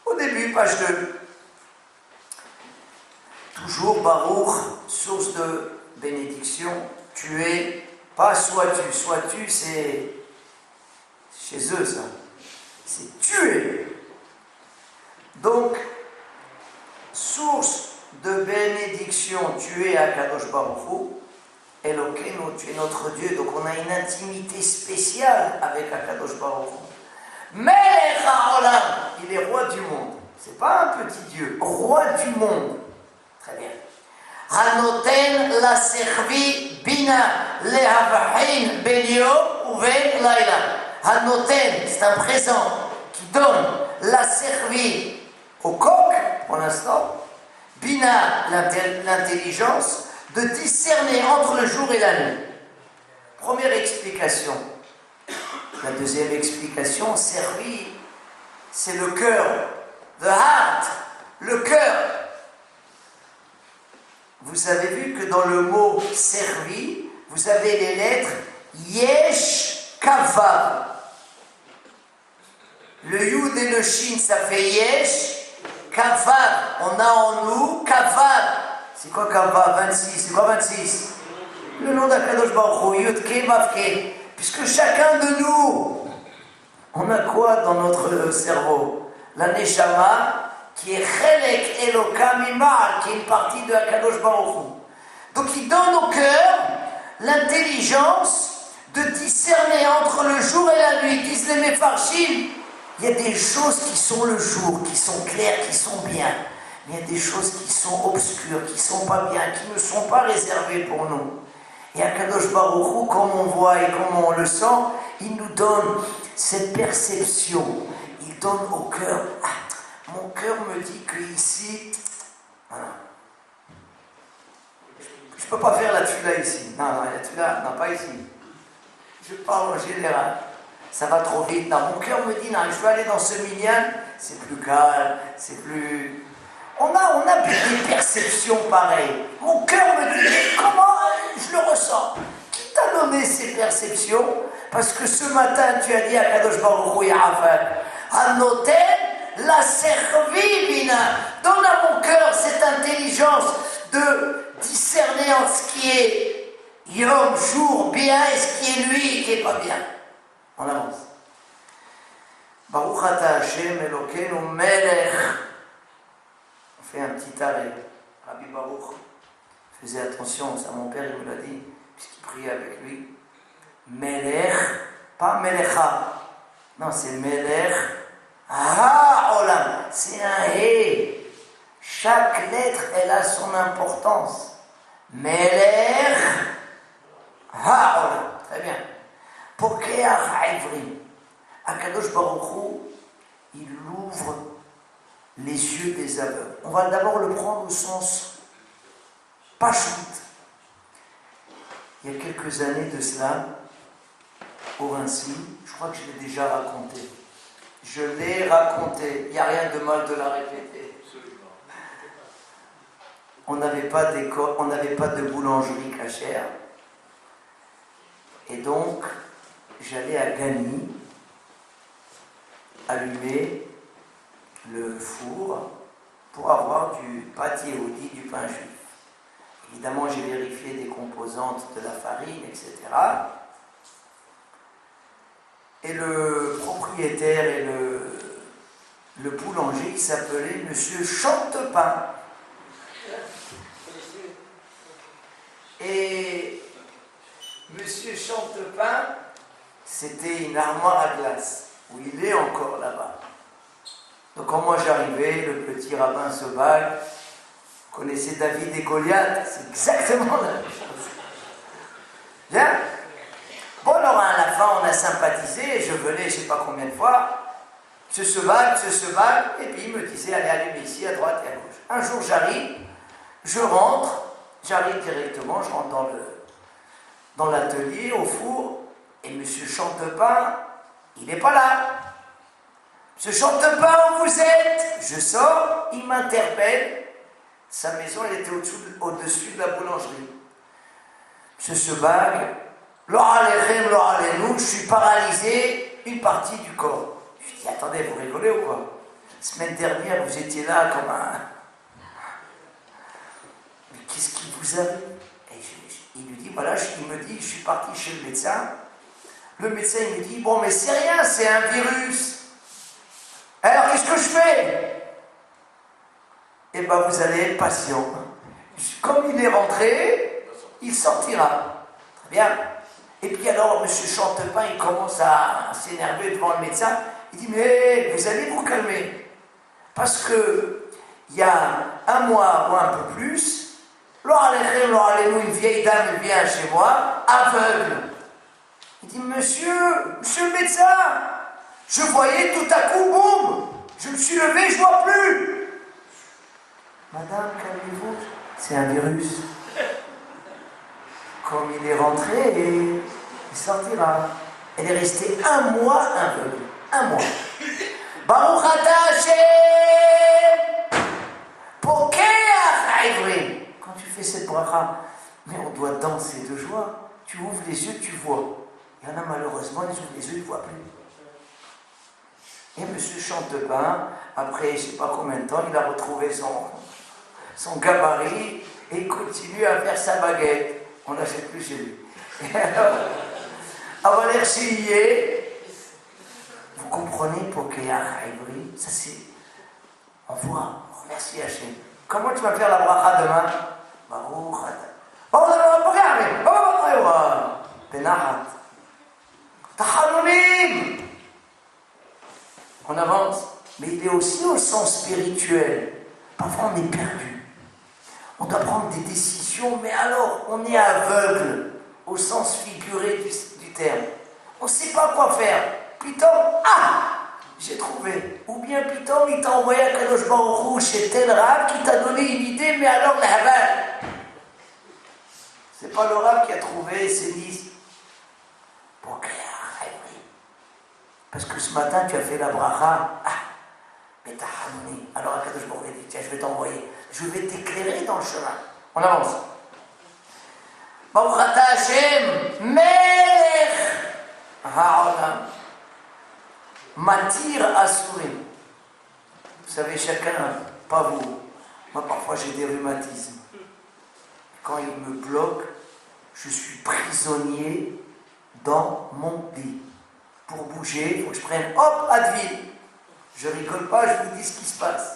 Speaker 3: au début, page 2. Toujours Baruch, source de bénédiction, tu es, pas sois-tu, c'est chez eux ça, c'est tu es. Donc, source de bénédiction, tu es Akadosh Baruch Hu, Elokeinu, tu es notre Dieu, donc on a une intimité spéciale avec Akadosh Baruch Hu. Melech HaOlam, il est roi du monde, c'est pas un petit Dieu, roi du monde. Très bien. Hanoten la servi bina lehavachin ben yom uven laila. Hanoten, c'est un présent qui donne la servi au coq, pour l'instant, bina, l'intelligence, de discerner entre le jour et la nuit. Première explication. La deuxième explication, servi, c'est le cœur, the heart, le cœur. Vous avez vu que dans le mot servi, vous avez les lettres yesh, kavav. Le yud et le shin, ça fait yesh, kavav. On a en nous kavav. C'est quoi kavav? 26. C'est quoi 26? Le nom d'Akadosh Baruch Hu, yud ke, vav ke. Puisque chacun de nous, on a quoi dans notre cerveau? La neshama, qui est Chelek Elokam Imal, qui est une partie de Akadosh Baruch Hu. Donc il donne au cœur l'intelligence de discerner entre le jour et la nuit. Disent les Mefarshim, il y a des choses qui sont le jour, qui sont claires, qui sont bien. Mais il y a des choses qui sont obscures, qui ne sont pas bien, qui ne sont pas réservées pour nous. Et Akadosh Baruch Hu, comme on voit et comme on le sent, il nous donne cette perception. Il donne au cœur... Mon cœur me dit qu'ici, voilà. Je ne peux pas faire la tefila ici. Non, la tefila, non, pas ici. Je parle en général. Ça va trop vite. Non, mon cœur me dit, non, je veux aller dans ce minyan, c'est plus calme, c'est plus... On a des perceptions pareilles. Mon cœur me dit, comment je le ressens? Qui t'a donné ces perceptions? Parce que ce matin, tu as dit à Kadosh Baruch Hu Ya'afal, Hanoten, la servi, Bina, donne à mon cœur cette intelligence de discerner entre ce qui est yom, jour, bien, et ce qui est nuit, qui n'est pas bien. On avance. Baruch ata Hashem Elokeinu Melech. On fait un petit arrêt. Rabbi Baruch faisait attention, ça mon père il me l'a dit, puisqu'il priait avec lui. Melech, pas Melecha. Non, c'est Melech. Ha-olam, c'est un hé. Chaque lettre, elle a son importance. Melech, ha-olam. Très bien. Pokeach ha'ivri. Akadosh Baruch Hu, il ouvre les yeux des aveugles. On va d'abord le prendre au sens pachout. Il y a quelques années de cela, au Vinci, je crois que je l'ai déjà raconté. Je l'ai raconté, il n'y a rien de mal de la répéter. On n'avait pas d'école, on n'avait pas de boulangerie cachère. Et donc, j'allais à Gagny allumer le four pour avoir du pâte yéhoudi, du pain juif. Évidemment, j'ai vérifié des composantes de la farine, etc. Et le propriétaire et le boulanger, il s'appelait Monsieur Chantepain. Et Monsieur Chantepin, c'était une armoire à glace, où il est encore là-bas. Donc quand moi j'arrivais, le petit rabbin Sobag, vous connaissez David et Goliath, c'est exactement la même chose. Bien. Bon, alors à la fin, on a sympathisé, je venais, je ne sais pas combien de fois, ce Sobag, et puis il me disait, allez, allumez ici, à droite et à gauche. Un jour j'arrive, je rentre, j'arrive directement, je rentre dans l'atelier, au four, et monsieur Chantepin, il n'est pas là. Monsieur Chantepin, où vous êtes? Je sors, il m'interpelle. Sa maison, elle était au-dessus de la boulangerie. Monsieur Sebag, je suis paralysé, une partie du corps. Je dis, attendez, vous rigolez ou quoi? Semaine dernière, vous étiez là comme un... Mais qu'est-ce qui vous arrive? Il lui dit, voilà, il me dit, je suis parti chez le médecin. Le médecin, il me dit, bon, mais c'est rien, c'est un virus. Alors, qu'est-ce que je fais? Eh bien, vous allez être patient. Comme il est rentré, il sortira. Très bien. Et puis alors, M. Chantepin, il commence à s'énerver devant le médecin. Il dit, mais vous allez vous calmer. Parce que, il y a un mois ou un peu plus, une vieille dame, elle vient chez moi, aveugle. Il dit, monsieur le médecin, je voyais tout à coup, boum, je me suis levé, je ne vois plus. Madame, calmez-vous, c'est un virus. Comme il est rentré, il sortira. Elle est restée un mois aveugle. Un mois. Baruch atah Hashem, pokeach haivrim. Quand tu fais cette bracha, mais on doit danser de joie. Tu ouvres les yeux, tu vois. Il y en a malheureusement, ils ouvrent les yeux, ils ne voient plus. Et M. Chantepin, après je ne sais pas combien de temps, il a retrouvé son gabarit et il continue à faire sa baguette. On n'achète plus chez lui. Et alors, avant l'air vous comprenez pour qu'il y a un Ivry, ça c'est. On voit, merci Hachem. Comment tu vas faire la bracha demain? Baruch atah. Oh, regarde, Benahat. Tachanunim. On avance, mais il est aussi au sens spirituel. Parfois on est perdu. On doit prendre des décisions, mais alors on est aveugle au sens figuré du terme. On ne sait pas quoi faire. Pitom, j'ai trouvé. Ou bien Pitom, il t'a envoyé un Kadosh Baruch Hu chez tel rab qui t'a donné une idée, mais alors la havane. C'est pas le rab qui a trouvé et s'est dit pour créer un rêve. Parce que ce matin tu as fait la bracha. Mais t'as ramené. Alors Kadosh Baruch Hu dit, tiens, je vais t'envoyer. Je vais t'éclairer dans le chemin. On avance. Baruch atah Hashem, Melech ha'olam, Matir asurim. Vous savez, chacun, pas vous. Moi, parfois, j'ai des rhumatismes. Quand il me bloque, je suis prisonnier dans mon lit. Pour bouger, il faut que je prenne, hop, Advil. Je rigole pas, je vous dis ce qui se passe.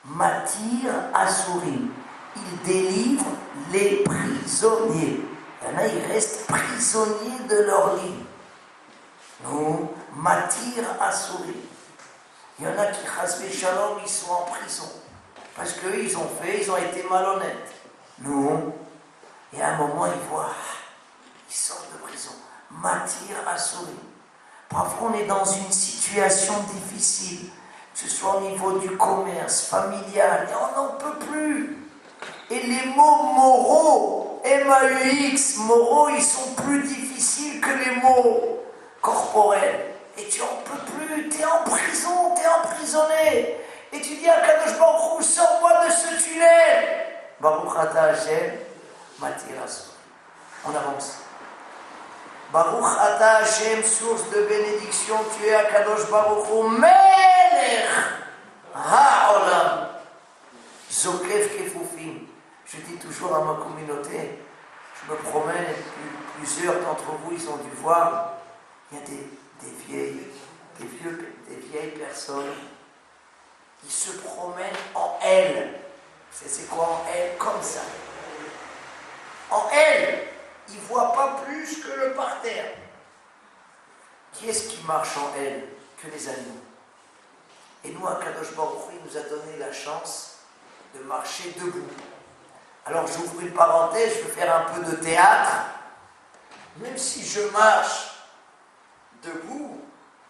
Speaker 3: Matir asurim. Il délivre les prisonniers. Il y en a, ils restent prisonniers de leur lit. Nous, Matir asurim. Il y en a qui, chasvé shalom, ils sont en prison. Parce qu'eux, ils ont été malhonnêtes. Nous, et à un moment, ils voient, ils sortent de prison. Matir asurim. Parfois, on est dans une situation difficile, que ce soit au niveau du commerce, familial, et on n'en peut plus. Et les mots moraux, M-A-U-X, moraux, ils sont plus difficiles que les mots corporels. Et tu n'en peux plus, tu es en prison, tu es emprisonné. Et tu dis à Kadosh Baruch Hu, sors-moi de ce tunnel. Baruch atah Hashem, Matir asurim. On avance. Baruch atah Hashem, source de bénédiction, tu es à Kadosh Baruch Hu, Melech ha'olam, Zokef kefufim. Je dis toujours à ma communauté, je me promène, et plusieurs d'entre vous, ils ont dû voir, il y a des vieilles personnes qui se promènent en L. C'est quoi en L? Comme ça. En L. il ne voit pas plus que le parterre. Qui est-ce qui marche en elle que les animaux? Et nous, Akadosh Baruch Hu, il nous a donné la chance de marcher debout. Alors j'ouvre une parenthèse, je vais faire un peu de théâtre. Même si je marche debout,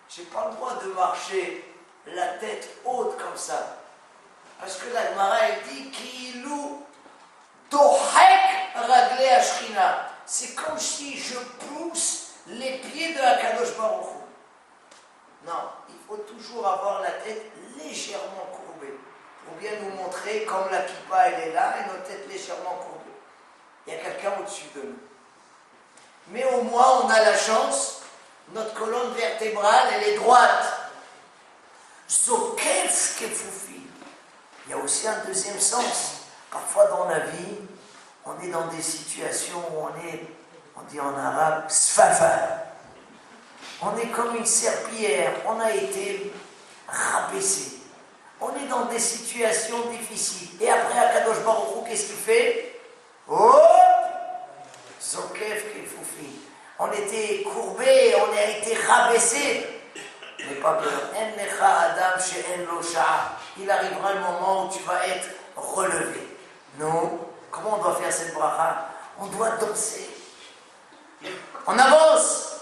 Speaker 3: je n'ai pas le droit de marcher la tête haute comme ça. Parce que la Gemara dit Ki'ilou dohek raglé Ashrina. C'est comme si je pousse les pieds de Akadosh Baruch Hu. Non, il faut toujours avoir la tête légèrement courbée pour bien nous montrer comme la kippa elle est là et notre tête légèrement courbée. Il y a quelqu'un au-dessus de nous. Mais au moins on a la chance, notre colonne vertébrale elle est droite. Zokef kefoufi. Il y a aussi un deuxième sens. Parfois dans la vie, on est dans des situations où on dit en arabe, sfafa. On est comme une serpillière, on a été rabaissé. On est dans des situations difficiles. Et après, Akadosh Baruch Hu, qu'est-ce qu'il fait? Oh! Zokef kefoufi. On était courbé, on a été rabaissé. N'aie pas peur. En lecha adam she'en lo sha'a. Il arrivera le moment où tu vas être relevé. Nous, comment on doit faire cette bracha? On doit danser. On avance.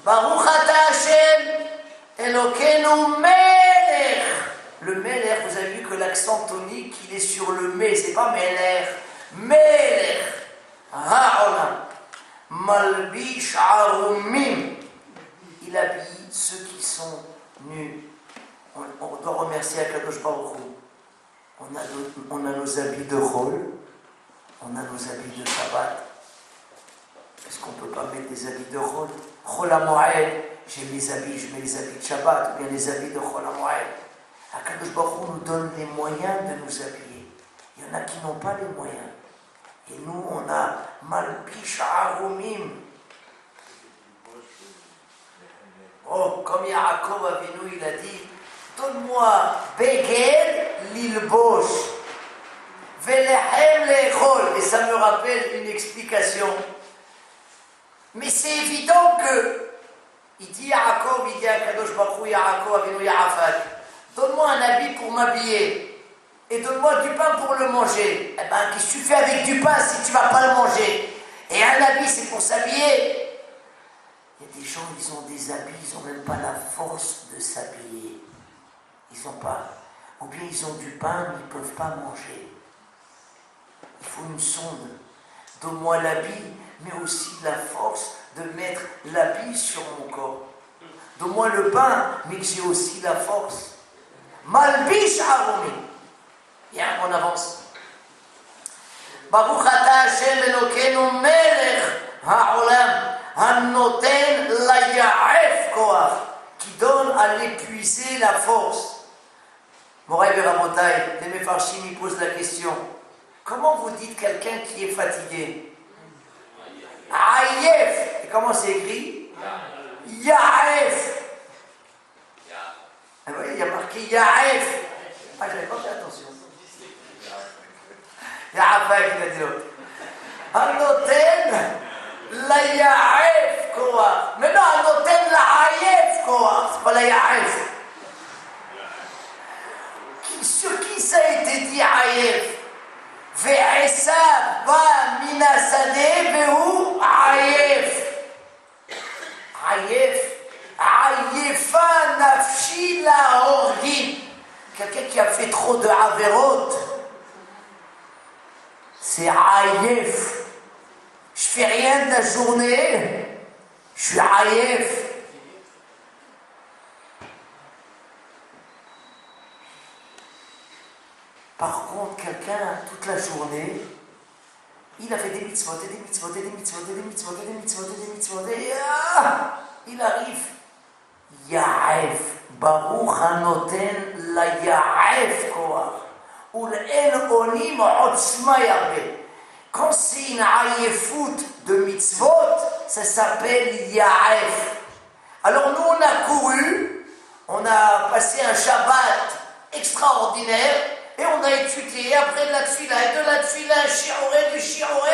Speaker 3: Baruch ata Hashem Elokeinu melech. Le melech, vous avez vu que l'accent tonique, il est sur le me, c'est pas melech. Melech. Ha'olam. Malbish arumim. Il habille ceux qui sont nus. On doit remercier Akadosh Baruch Hu. On a nos habits de Chol, on a nos habits de Shabbat. Est-ce qu'on ne peut pas mettre des habits de Chol? Chol HaMoed, j'ai mes habits, je mets les habits de Shabbat, ou bien les habits de Chol HaMoed. Akadosh Baruch Hu nous donne les moyens de nous habiller. Il y en a qui n'ont pas les moyens. Et nous, on a Malbish Arumim. Oh, comme Yaakov Avinu, il a dit, donne-moi Beged l'ilbosh, Velechem l'echol. Et ça me rappelle une explication. Mais c'est évident que, il dit Yaakov, il dit à Kadosh Baruch Hu, Yaakov Avinu Ya'afat, donne-moi un habit pour m'habiller, et donne-moi du pain pour le manger. Eh bien, qu'est-ce que tu fais avec du pain si tu ne vas pas le manger? Et un habit, c'est pour s'habiller. Il y a des gens, ils ont des habits, ils n'ont même pas la force de s'habiller. Ils n'ont pas. Ou bien ils ont du pain, mais ils ne peuvent pas manger. Il faut une sonde. Donne-moi l'habit, mais aussi la force de mettre l'habit sur mon corps. Donne-moi le pain, mais que j'ai aussi la force. Malbish Arumi. Bien, on avance. Baruch ata Hashem Elokeinu melech ha'olam. Hanoten la ya'ef koach, qui donne à l'épuiser la force. Moraï Beramotaï, les Mefarshim, ils posent la question. Comment vous dites quelqu'un qui est fatigué? Aïef. Et comment c'est écrit? Ya'ef. Vous voyez, il y a marqué Ya'ef. Ah, je n'avais pas fait attention. Ya'afak, il a dit l'autre. Hanoten la ya'ef koach. Mais non, Hanoten la aïef koach. C'est pas la ya'ef. Sur qui ça a été dit aïef? Ve'esav ba minasadeh ve'hu aïef. Aïef. Aïefa nafshi la horgim. Quelqu'un qui a fait trop de averot, c'est aïef. Je fais rien de la journée, je suis aïef. Par contre, quelqu'un, toute la journée, il a fait des mitzvot, et des mitzvot, et des mitzvot, et des mitzvot, et des mitzvot, et des mitzvot, et il arrive. Ya'ef, Baruch hanoten la ya'ef koach, ul'en onim otzma yarbe. Quand c'est une aïefout de mitzvot, ça s'appelle Ya'ef. Alors nous, on a couru, on a passé un Shabbat extraordinaire, et on a étudié après de la tfila, et de la tfila, un shioré, du shioré,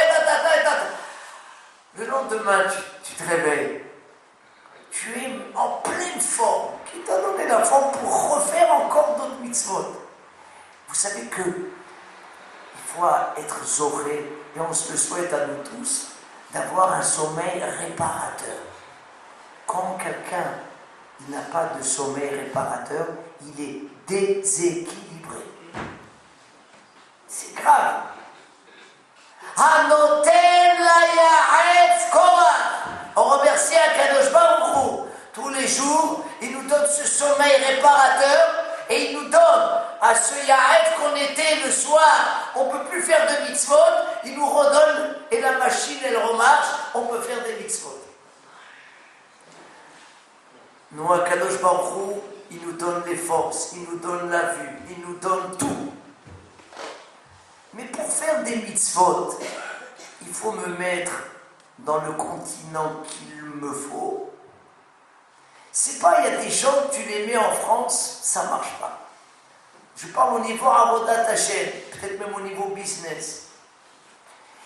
Speaker 3: le lendemain, tu te réveilles. Tu es en pleine forme, qui t'a donné la forme pour refaire encore d'autres mitzvot. Vous savez que il faut être zoré, et on se le souhaite à nous tous, d'avoir un sommeil réparateur. Quand quelqu'un n'a pas de sommeil réparateur, il est déséquilibré. C'est grave. Hanoten la ya'etz korach. On remercie Akadosh Baruch Hu. Tous les jours, il nous donne ce sommeil réparateur et il nous donne à ce ya'etz qu'on était le soir. On ne peut plus faire de mitzvot, il nous redonne et la machine elle remarche, on peut faire des mitzvot. Nous, Akadosh Baruch Hu, il nous donne les forces, il nous donne la vue, il nous donne tout. Mais pour faire des mitzvot, il faut me mettre dans le continent qu'il me faut. C'est pas, il y a des gens, tu les mets en France, ça marche pas. Je parle au niveau Avodat Hashem, peut-être même au niveau business.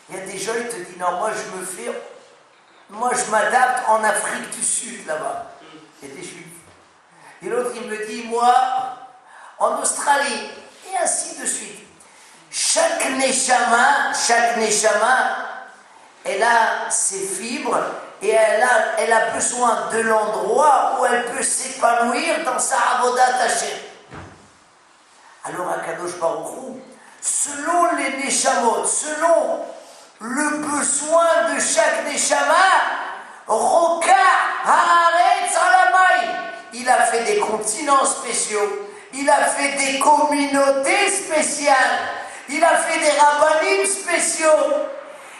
Speaker 3: Il y a des gens, ils te disent, non, moi je m'adapte en Afrique du Sud, là-bas. Il y a des juifs. Et l'autre, il me dit, moi, en Australie, et ainsi de suite. Chaque neshama, elle a ses fibres et elle a besoin de l'endroit où elle peut s'épanouir dans sa avodat Hashem. Alors Akadosh Baruch Hu, selon les neshamot, selon le besoin de chaque neshama, Roka Haaretz Alamai, il a fait des continents spéciaux, il a fait des communautés spéciales, il a fait des rabbanim spéciaux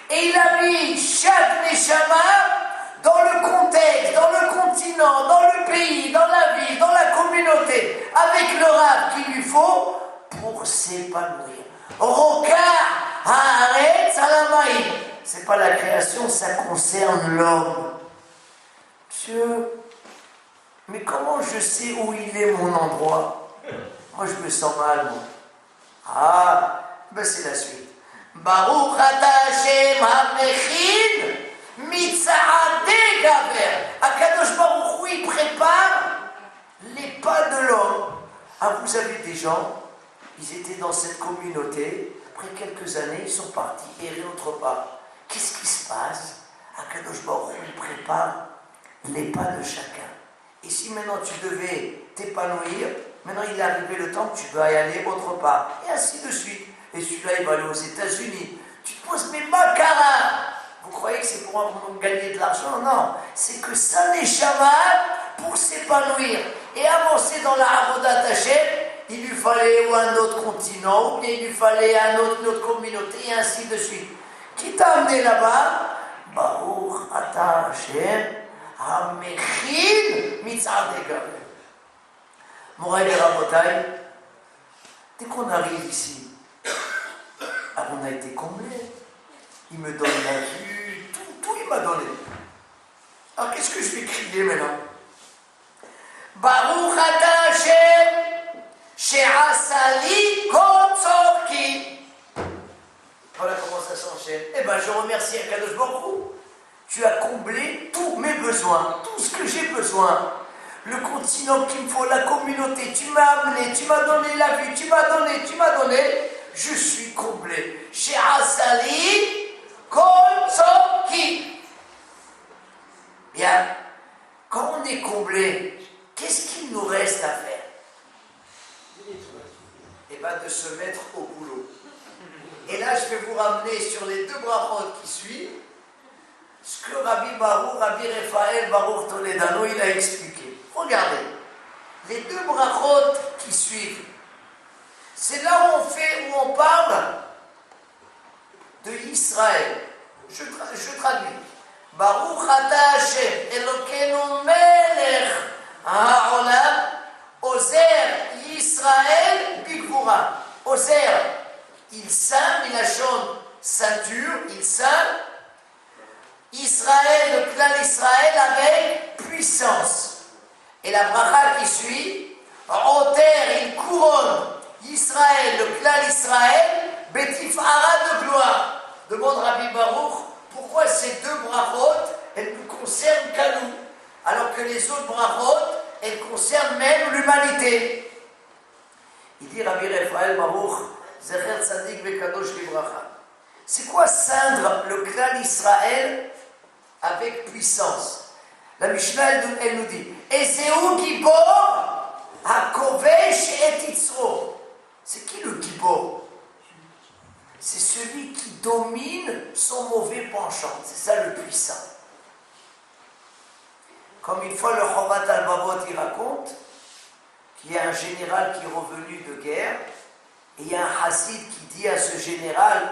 Speaker 3: et il a mis chaque neshama dans le contexte, dans le continent, dans le pays, dans la vie, dans la communauté, avec le rab qu'il lui faut pour s'épanouir. Roka Haaretz Alamai. C'est pas la création, ça concerne l'homme. Monsieur, mais comment je sais où il est mon endroit? Moi je me sens mal, moi. Ah, ben c'est la suite. Baruch ata Hashem ha-mechin mitza'adeh gaver. Akadosh Baruch Hu, il prépare les pas de l'homme. Ah, vous avez des gens, ils étaient dans cette communauté, après quelques années, ils sont partis errer autre part. Qu'est-ce qui se passe? Akadosh Baruch Hu, il prépare les pas de chacun. Et si maintenant tu devais t'épanouir, maintenant il est arrivé le temps que tu dois y aller autre part. Et ainsi de suite. Et celui-là, il va aller aux États-Unis. Tu te poses, mais Makara, vous croyez que c'est pour gagner de l'argent? Non. C'est que ça n'est Shabbat pour s'épanouir et avancer dans la Avodat Hashem. Il lui fallait ou un autre continent, ou bien il lui fallait une autre communauté, et ainsi de suite. Qui t'a amené là-bas? Baruch ata Hashem ha-mechin mitza'adeh gaver. Moraï et Rabotai, dès qu'on arrive ici, on a été comblés. Il me donne la vue, tout il m'a donné. Alors qu'est-ce que je vais crier maintenant? Baruch ata Hashem she'asali kol tzorki. Voilà comment ça s'enchaîne. Eh bien, je remercie Akadosh Baruch Hu. Tu as comblé tous mes besoins, tout ce que j'ai besoin. Le continent qu'il me faut, la communauté, tu m'as amené, tu m'as donné la vue, tu m'as donné, je suis comblé. Chez Asali, Kol Tzorki. Bien, quand on est comblé, qu'est-ce qu'il nous reste à faire? Eh bien, de se mettre au boulot. Et là, je vais vous ramener sur les deux brachot qui suivent ce que Rabbi Raphaël Baruch Toledano, il a expliqué. Regardez, les deux brachot qui suivent, c'est là où on parle de Israël. Je traduis. Baruch ata Hashem Elokeinu melech ha'olam ozer Yisrael bigvura. Ozer, il saint, milachon ceinture, il saint. Israël, le clan d'Israël avec puissance. Et la bracha qui suit, Oter, il couronne Israël, le clan d'Israël, Betifara de gloire. Demande Rabbi Baruch, pourquoi ces deux brachot concernent qu'à nous, alors que les autres brachot, elles concernent même l'humanité. Il dit Rabbi Raphaël Baruch, Zecher Tzadik Vekadosh Libracha. C'est quoi ceindre le clan Israël avec puissance? La Mishnah, elle nous dit Ezeu Gibor HaKovesh et Yitzro. C'est qui le Gibor? C'est celui qui domine son mauvais penchant. C'est ça le puissant. Comme une fois le Chovat al-Babot il raconte qu'il y a un général qui est revenu de guerre et il y a un Hassid qui dit à ce général: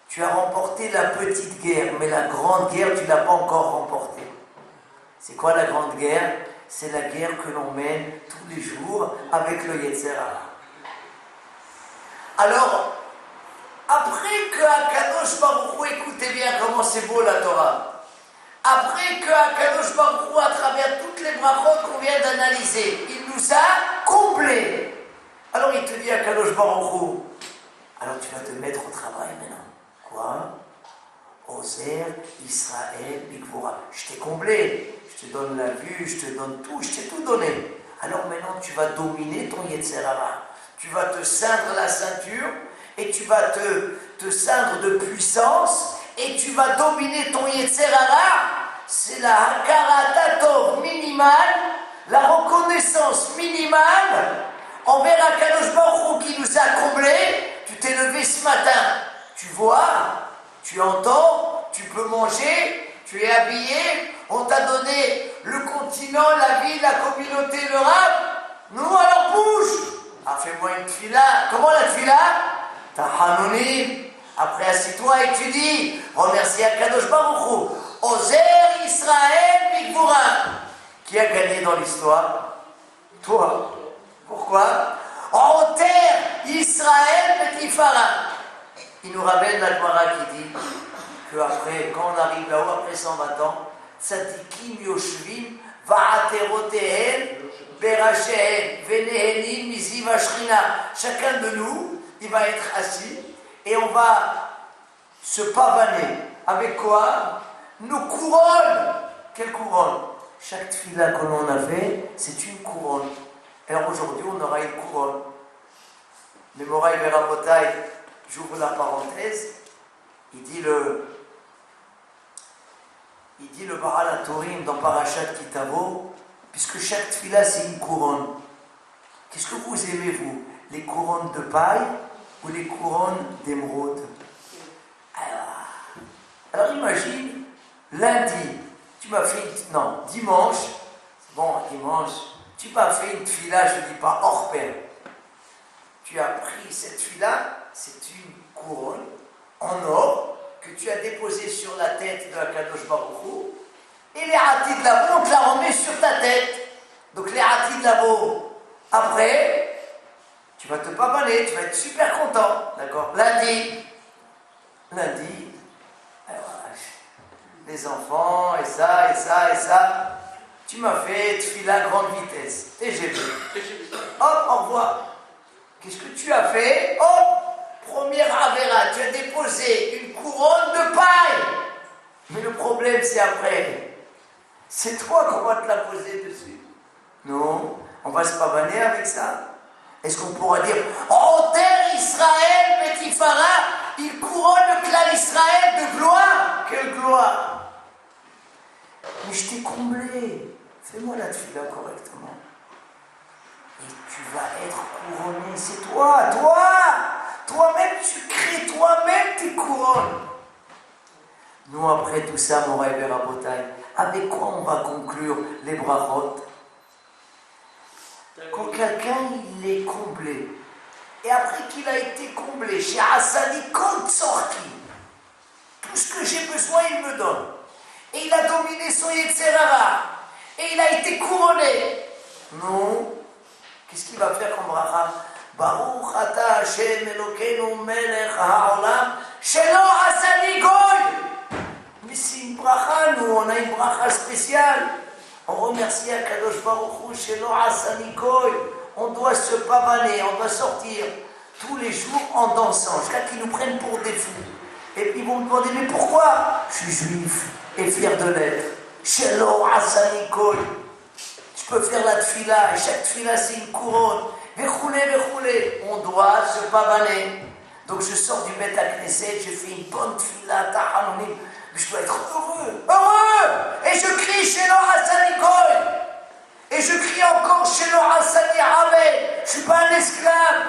Speaker 3: tu as remporté la petite guerre, mais la grande guerre, tu ne l'as pas encore remportée. C'est quoi la grande guerre? C'est la guerre que l'on mène tous les jours avec le Yetzer Hara. Alors, après que Akadosh Baruch Hu, écoutez bien comment c'est beau la Torah, après que Akadosh Baruch Hu, à travers toutes les brachot qu'on vient d'analyser, il nous a comblés. Alors il te dit Akadosh Baruch Hu, alors tu vas te mettre au travail maintenant. Quoi? Oser Israël Bigvura. Je t'ai comblé, je te donne la vue, je te donne tout, je t'ai tout donné. Alors maintenant tu vas dominer ton Yetzer Hara. Tu vas te ceindre la ceinture et tu vas te ceindre de puissance et tu vas dominer ton Yetzer Hara. C'est la Hakarat Tov minimale, la reconnaissance minimale envers Akadosh Baruch Hu qui nous a comblés. Tu t'es levé ce matin, tu vois, tu entends, tu peux manger, tu es habillé, on t'a donné le continent, la ville, la communauté, le rab. Nous, alors bouge. Ah, fais-moi une tfila. Comment la tfila? Tahanonim. Après, assieds-toi et tu dis, remercie Akadosh Baruch Hu. Ozer Israël Bigvura. Qui a gagné dans l'histoire? Toi. Pourquoi? En terre, Israël Betifara. Il nous ramène la Gemara qui dit qu'après, quand on arrive là-haut, après 120 ans, Tzadikim Yoshvim Va'aterotehen Berachehen Venehenim Miziva Shrina. Chacun de nous, il va être assis et on va se pavaner. Avec quoi? Nos couronnes. Quelle couronne? Chaque tefila que l'on a fait, c'est une couronne. Alors aujourd'hui, on aura une couronne. Mais Moraï Verabotai, j'ouvre la parenthèse, il dit le Baal HaTurim dans Parashat Kitavo, puisque chaque tefila c'est une couronne. Qu'est-ce que vous aimez, vous? Les couronnes de paille ou les couronnes d'émeraude? Alors imagine, lundi, tu m'as fait dimanche, dimanche, tu m'as fait une tefila, je ne dis pas hors pair. Tu as pris cette tefila, c'est une couronne en or que tu as déposée sur la tête de Akadosh Baruch Hu, et les Hatid Labo, on te la remet sur ta tête. Donc les Hatid Labo, après, tu vas te pavaner, tu vas être super content, d'accord? Lundi, alors, les enfants, et ça, tu m'as fait tefila grande vitesse, TGV. Hop, au revoir. Qu'est-ce que tu as fait? Hop, première avéra, tu as déposé une couronne de paille. Mais le problème, c'est après. C'est toi qu'on va te la poser dessus. Non, on va se pavaner avec ça. Est-ce qu'on pourra dire, en terre Israël, Betifara, il couronne le clan Israël de gloire? Quelle gloire! Mais je t'ai comblé. Fais-moi la tefila correctement. Et tu vas être couronné, c'est toi-même tu crées toi-même tes couronnes. Nous, après tout ça, Moraï Verabotai, avec quoi on va conclure les brachot? Quand quelqu'un il est comblé, et après qu'il a été comblé, chez Hassani, quand sorti, tout ce que j'ai besoin, il me donne. Et il a dominé son Yetzer Hara, et il a été couronné. Non. Qu'est-ce qu'il va faire comme bracha? Baruch ata Hashem Elokeinu melech ha'olam shelo asani goy. Mais c'est une bracha, nous, on a une bracha spéciale. On remercie Akadosh Baruch Hu shelo asani goy. On doit se pavaner, on doit sortir tous les jours en dansant, jusqu'à qu'ils nous prennent pour des fous. Et puis ils vont me demander, mais pourquoi? Je suis juif et fier de l'être. Shelo Asani Kol. Tu peux faire la tfila, et chaque tfila c'est une couronne. Vechoulé, vechoulé. On doit se pavaner. Donc je sors du Beth Knesset, je fais une bonne tfila, ta'anonim. Je dois être heureux, heureux. Et je crie Shelo Asani Kol. Et je crie encore Shelo Asani Ave. Je ne suis pas un esclave.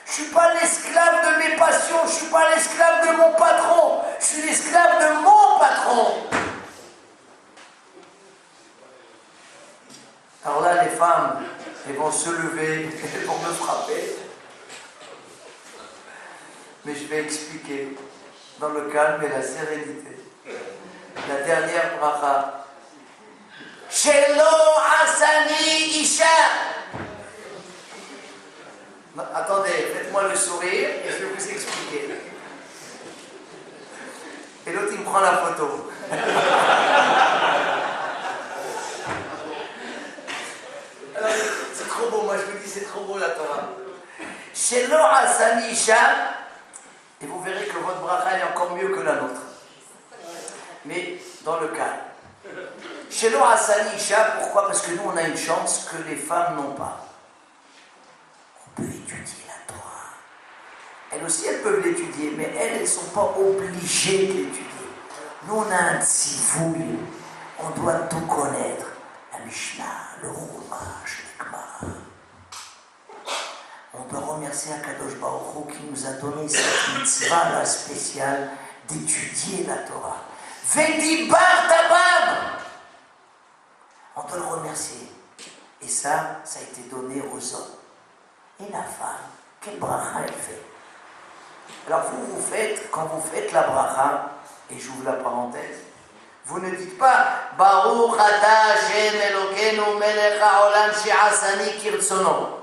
Speaker 3: Je ne suis pas l'esclave de mes passions. Je ne suis pas l'esclave de mon patron. Je suis l'esclave de mon patron. Alors là, les femmes, elles vont se lever, elles vont me frapper. Mais je vais expliquer dans le calme et la sérénité. La dernière bracha. Shelo Asani Isha. Non, attendez, faites-moi le sourire et je vais vous expliquer. Et l'autre, il me prend la photo. Alors, c'est trop beau, moi je vous dis, c'est trop beau la Torah. Shelo Asani Isha, et vous verrez que votre bracha est encore mieux que la nôtre. Mais dans le cas. Shelo Asani Isha, pourquoi? Parce que nous, on a une chance que les femmes n'ont pas. On peut étudier la Torah. Elles aussi, elles peuvent l'étudier, mais elles ne sont pas obligées de l'étudier. Nous, on a un tzivouille. On doit tout connaître. La Mishnah, le Chumash, le Gemara. On peut remercier Akadosh Baruch Hu qui nous a donné cette mitzvah spéciale d'étudier la Torah. Vedibar Tabam. On doit le remercier. Et ça a été donné aux hommes. Et la femme, quelle bracha elle fait? Alors vous faites, quand vous faites la bracha, et j'ouvre la parenthèse, vous ne dites pas Baruch ata Hashem Elokeinu melech haolam she'asani kirtzono.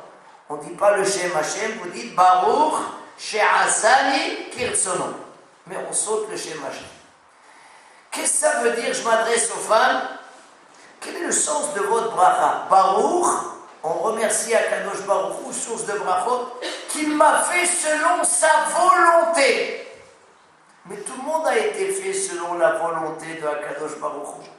Speaker 3: On ne dit pas le Shem Hashem, vous dites Baruch she'asani kirtzono. Mais on saute le Shem Hashem. Qu'est-ce que ça veut dire? Je m'adresse aux femmes. Quel est le sens de votre bracha? Baruch, on remercie Akadosh Baruch Hu, source de brachot, qu'il m'a fait selon sa volonté. Mais tout le monde a été fait selon la volonté de Akadosh Baruch Hu.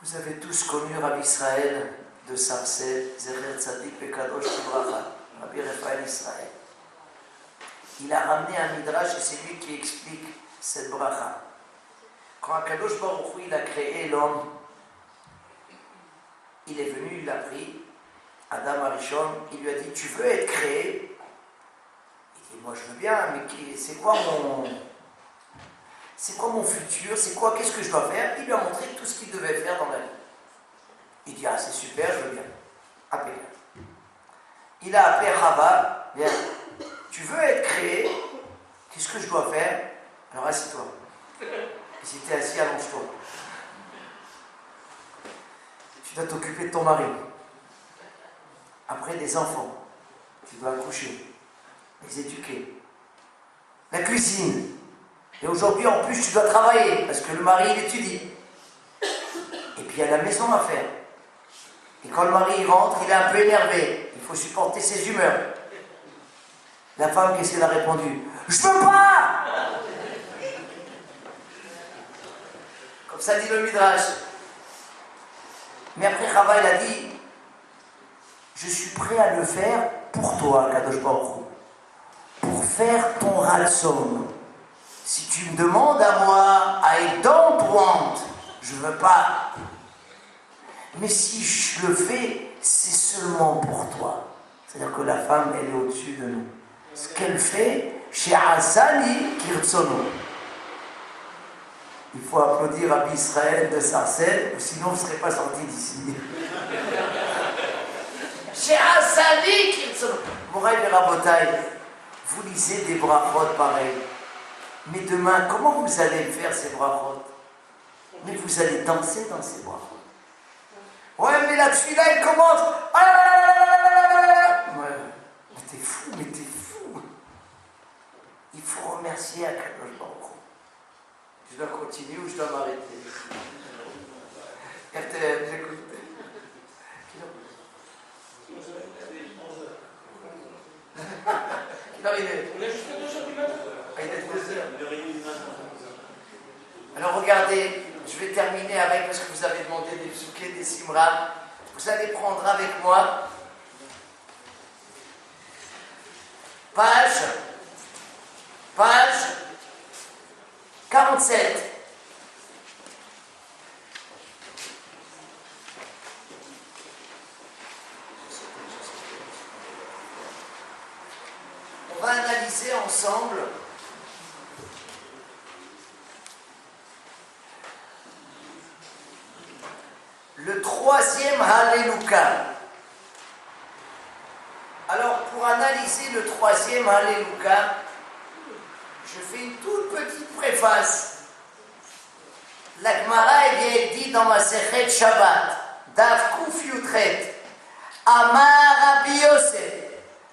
Speaker 3: Vous avez tous connu Rabbi Israël de Sarcelles, Zecher Tzadik Bekadosh Bracha, Rabbi Raphaël Israël. Il a ramené un midrash et c'est lui qui explique cette bracha. Quand Akadosh Baruch Hu il a créé l'homme, il est venu, il l'a pris, Adam Arishon, il lui a dit, tu veux être créé? Il dit, moi je veux bien, mais c'est quoi mon futur? C'est quoi, qu'est-ce que je dois faire? Il lui a montré tout ce qu'il devait faire dans la vie. Il dit, ah c'est super, je veux bien. Impeccable. Il a appelé Chava, bien, tu veux être créé? Qu'est-ce que je dois faire? Alors assis-toi. Et si tu es assis, allonge-toi. Tu dois t'occuper de ton mari. Après, des enfants. Tu dois accoucher, les éduquer. La cuisine. Et aujourd'hui, en plus, tu dois travailler, parce que le mari, il étudie. Et puis, il y a la maison à faire. Et quand le mari rentre, il est un peu énervé. Il faut supporter ses humeurs. La femme, qu'est-ce qu'elle a répondu? Je veux pas! Comme ça dit le Midrash. Mais après, Chava, il a dit, je suis prêt à le faire pour toi, Kadosh Baruch Hu, pour faire ton ratson. Si tu me demandes à moi, I don't want, je ne veux pas. Mais si je le fais, c'est seulement pour toi. C'est-à-dire que la femme, elle est au-dessus de nous. Ce qu'elle fait, chez Asani Kirtsono. Il faut applaudir Rabbi Israël de Sarcelles, sinon vous ne serez pas sorti d'ici. Chez Asani Kirtsono. Moraï et Rabotaï, vous lisez des brachot pareils. Mais demain, comment vous allez faire ces brachot? Mais vous allez danser dans ces brachot. Ouais, mais la tefila, elle commence. Ouais, mais t'es fou, mais t'es fou. Il faut remercier Akadosh Baruch Hu. Je dois continuer ou je dois m'arrêter? RTL, j'écoute. Quelle heure il est? On est jusqu'à 2h du matin. Il est 2h. Alors regardez, je vais terminer avec, parce que vous avez demandé des psuké, des simra. Vous allez prendre avec moi page 47. On va analyser ensemble le troisième Alléluia. Alors, pour analyser le troisième Alléluia, je fais une toute petite préface. La Gemara, elle dit dans ma Sechet Shabbat, Daf Kuf Yutret, Amar Rabbi Yosef.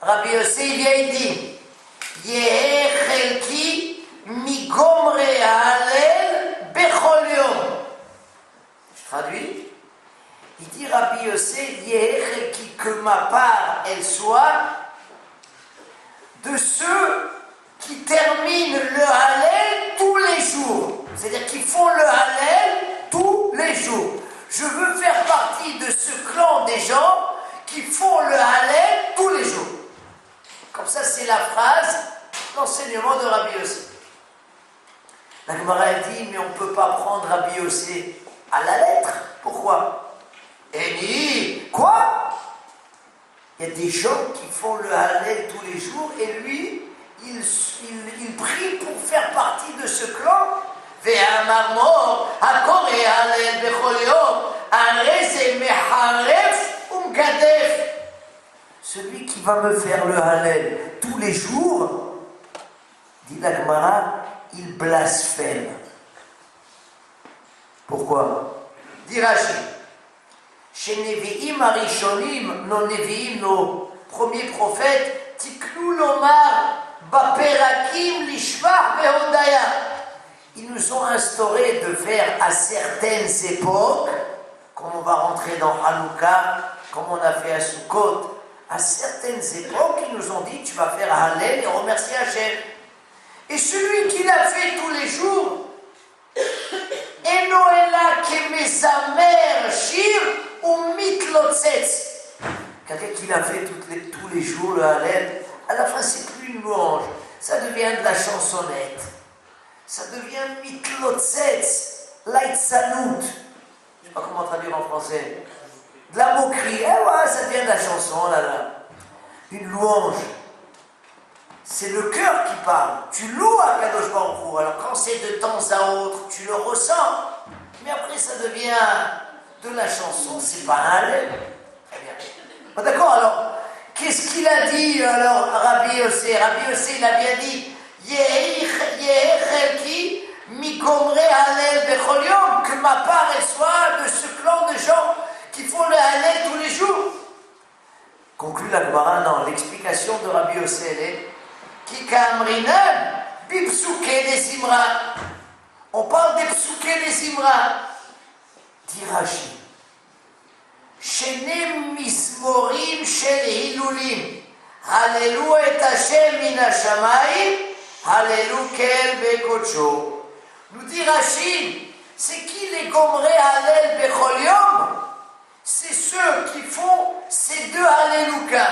Speaker 3: Rabbi Yosef, il dit, Yehe Chelki Migomre Halel Bechol Yom. Je traduis. Il dit Rabbi Yosef, Yehe Chelki, que ma part, elle soit de ceux qui terminent le Hallel tous les jours. C'est-à-dire qu'ils font le Hallel tous les jours. Je veux faire partie de ce clan des gens qui font le Hallel tous les jours. Comme ça, c'est la phrase, l'enseignement de Rabbi Yosef. La Gemara dit, mais on ne peut pas prendre Rabbi Yosef à la lettre. Pourquoi? Et dit, quoi? Il y a des gens qui font le Hallel tous les jours et lui, il prie pour faire partie de ce clan. Celui qui va me faire le Hallel tous les jours, dit la Gemara, il blasphème. Pourquoi? Dit Rashi, chez Nevi'im Arishonim, nos premiers prophètes, Tiknu Lomar Baperakim Lishvach Behodaya. Ils nous ont instauré de faire à certaines époques, comme on va rentrer dans Hanouka, comme on a fait à Sukkot, à certaines époques, ils nous ont dit, tu vas faire Hallel et remercier Hachem. Et celui qui l'a fait tous les jours, Enoela Kemesamer Shir ou Mitlotzetz. Quelqu'un qui l'a fait tous les jours, le Hallel, à la fin, c'est plus une louange, ça devient de la chansonnette. Ça devient Mitlotzetz, Laïtsanout. Je ne sais pas comment traduire en français. De la moquerie. Eh ouais, ça devient de la chanson, là. Une louange. C'est le cœur qui parle. Tu loues à Kadosh Baruch Hu. Alors quand c'est de temps à autre, tu le ressens. Mais après, ça devient de la chanson. C'est pas un Hallel. Très bien. Bon, d'accord, alors, qu'est-ce qu'il a dit, alors, Rabbi Yosef? Rabbi Yosef, il a bien dit Yehechelki Migomre Hallel Bechol Yom, que ma part elle soit de ce clan de gens qui font le Hallel tous les jours. Conclut la Gemara, non, l'explication de Rabbi Yosef est Ki Kamrinan Bipsuke des Simra. On parle des Psuke des Simra. Dit Rashi, Shenem Mismorim Shel Hilulim, Hallelu et Hashem min hashamayim, Hallelu kel bekodsho. Nous dit Rashi, c'est qui les Gomrei Hallel Bechol Yom? C'est ceux qui font ces deux Alléluia.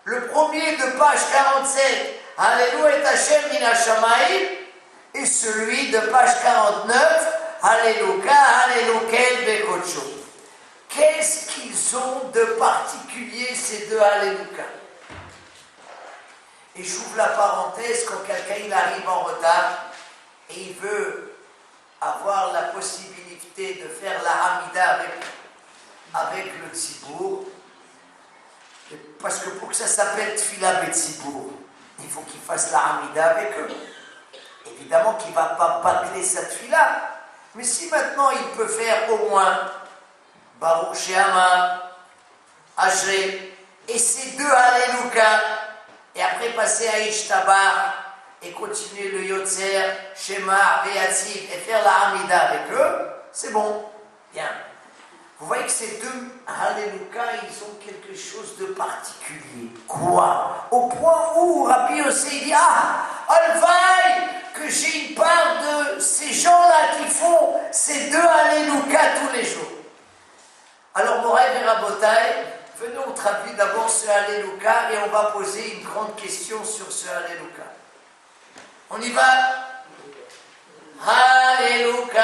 Speaker 3: Le premier de page 47, Hallelu et Hashem min hashamayim, et celui de page 49, Alléluia, Hallelu kel bekodsho. Qu'est-ce qu'ils ont de particulier ces deux Alléluia? Et j'ouvre la parenthèse, quand quelqu'un il arrive en retard et il veut avoir la possibilité de faire la Hamida avec le Tzibour, parce que pour que ça s'appelle Tfila Betzibour, il faut qu'il fasse la Hamida avec eux. Évidemment qu'il ne va pas bâcler sa Tfila, mais si maintenant il peut faire au moins Baruch She'amar, Ashrei, et ces deux Alléluia, et après passer à Ishtabar, et continuer le Yotzer, Shema, Ve'atziv, et faire la Hamida avec eux, c'est bon. Bien. Vous voyez que ces deux Alléluia, ils ont quelque chose de particulier. Quoi? Au point où Rabbi Yosef dit, Alvaï, que j'ai une part de ces gens-là qui font ces deux Alléluia tous les jours. Alors, Moraï et Rabotai, venez, on traduit d'abord ce Alléluia et on va poser une grande question sur ce Alléluia. On y va. Alléluia.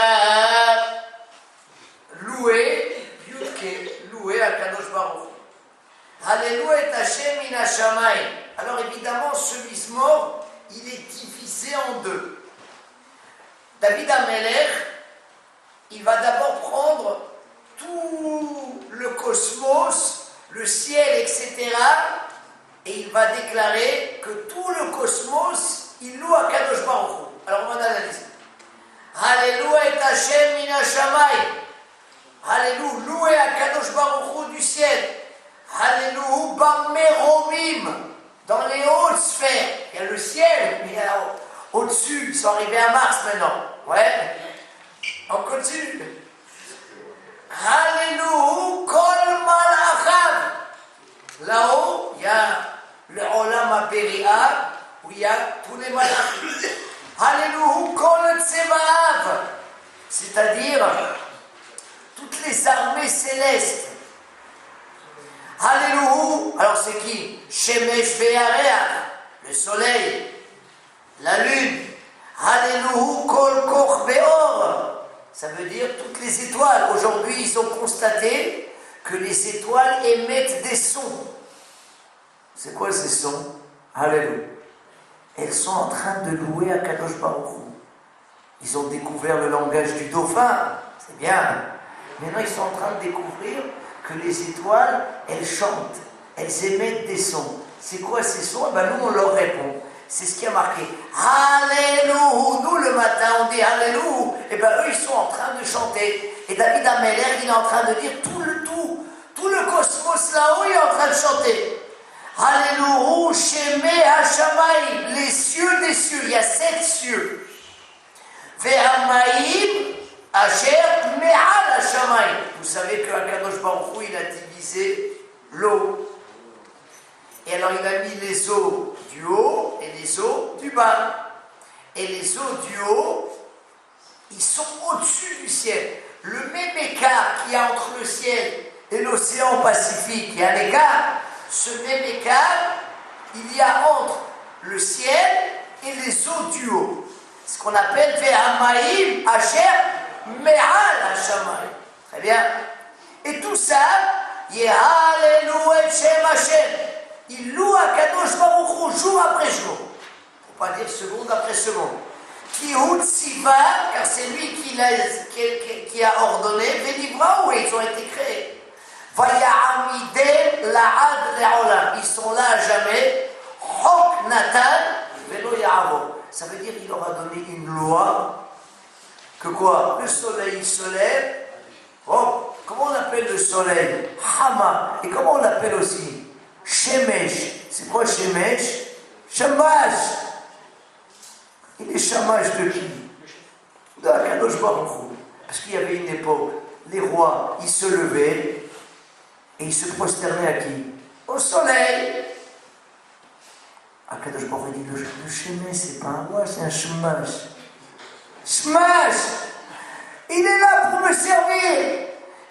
Speaker 3: Loué, Yudke, loué à Kadosh Baruch. Alléluia et Hashem min hashamayim. Alors évidemment, ce Mizmor, il est divisé en deux. David Amelech, il va d'abord prendre tout le cosmos, le ciel, etc. Et il va déclarer que tout le cosmos, il loue à Kadosh Baruch. Alors on va analyser. Alléluia et Hashem min hashamayim. Alléluia, loué à Kadosh Baruch du ciel. Alléluia, Bameromim, dans les hautes sphères. Il y a le ciel, mais il y a au-dessus. Ils sont arrivés à Mars maintenant. Ouais. On continue. Alléluia, Kol Malachav. Là-haut, il y a le Olam Aperia, où il y a tous les malachim. Alléluia, Kol Tsevaav. C'est-à-dire toutes les armées célestes. Alléluia. Alors c'est qui? Shemesh ve'areach, le soleil, la lune. Alléluia, Kol Koch Beor. Ça veut dire toutes les étoiles. Aujourd'hui, ils ont constaté que les étoiles émettent des sons. C'est quoi ces sons? Alléluia. Elles sont en train de louer à Kadosh Baruch Hu. Ils ont découvert le langage du dauphin. C'est bien. Maintenant, ils sont en train de découvrir que les étoiles, elles chantent, elles émettent des sons. C'est quoi ces sons? Ben, nous, on leur répond. C'est ce qui a marqué. Alléluia. Nous, le matin, on dit Alléluia. Et bien, eux, ils sont en train de chanter. Et David Amelech, il est en train de dire tout le cosmos là-haut, il est en train de chanter. Alléluia, Shemé Hashamayim, les cieux des cieux. Il y a 7 cieux. Ve'hamayim Asher Me'al Hashamayim. Vous savez que Akadosh Baruch Hu, il a divisé l'eau. Et alors il a mis les eaux du haut et les eaux du bas. Et les eaux du haut, ils sont au-dessus du ciel. Le même écart qu'il y a entre le ciel et l'océan Pacifique, il y a un écart. Ce même écart, il y a entre le ciel et les eaux du haut. Ce qu'on appelle Ve'hamayim Asher Me'al Hashamayim. Très bien. Et tout ça, Yehalelu et Shem Hashem. Il loue à Kadosh Baruch Hu jour après jour. Il ne faut pas dire seconde après seconde. Kihut Siva, car c'est lui qui a ordonné, Venivra, où ils ont été créés. Vaya'amidem la'ad le'olam. Ils sont là à jamais. Chok Natan velo ya'avo. Ça veut dire qu'il leur a donné une loi que quoi? Le soleil il se lève. Oh, comment on appelle le soleil? Hama. Et comment on l'appelle aussi? Shemesh. C'est quoi Shemesh? Shamash. Il est Shamash de qui? De Akadosh Baruch Hu. Parce qu'il y avait une époque, les rois, ils se levaient et ils se prosternaient à qui? Au soleil. Akadosh Baruch Hu dit, le Shemesh, c'est pas un roi, c'est un Shamash. Shamash. Il est là pour me servir.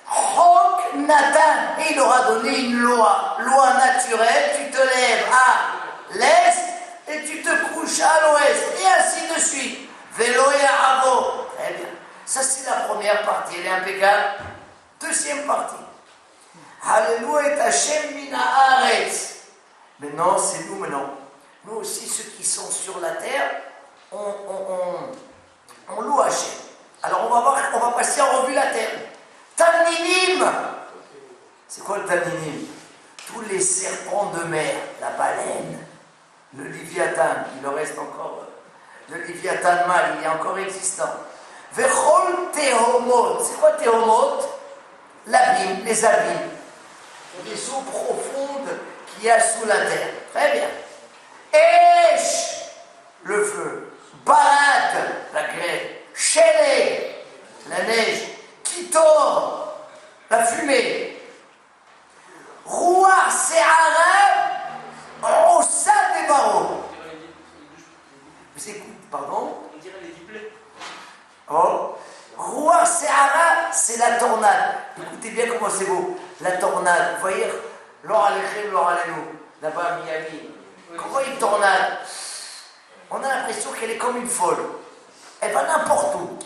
Speaker 3: Chok Nathan. Et il aura donné une loi naturelle. Tu te lèves à l'est et tu te couches à l'ouest. Et ainsi de suite. Vélo et Avo. Très bien. Ça, c'est la première partie. Elle est impeccable. Deuxième partie. Alléluia et Hashem min haaretz. Maintenant, c'est nous maintenant. Nous aussi, ceux qui sont sur la terre, on loue Hashem. Alors on va passer en revue la terre. Tanninim. C'est quoi le Tanninim? Tous les serpents de mer, la baleine, le Léviathan, il en reste encore. Le Léviathan mâle, il est encore existant. Vechol Tehomot. C'est quoi Tehomot? L'abîme, les abîmes. Les eaux profondes qu'il y a sous la terre. Très bien. Esh, le feu. Barat, la grêle. Shele, la neige. Kitor, la fumée. Rouar Se'ara, Ossa des barreaux. Vous écoutez, pardon? c'est la tornade. Écoutez bien comment c'est beau. La tornade. Vous voyez, l'or alechem, l'or alenu, là-bas à Miami. Quand on voit une tornade, on a l'impression qu'elle est comme une folle. Elle va n'importe où.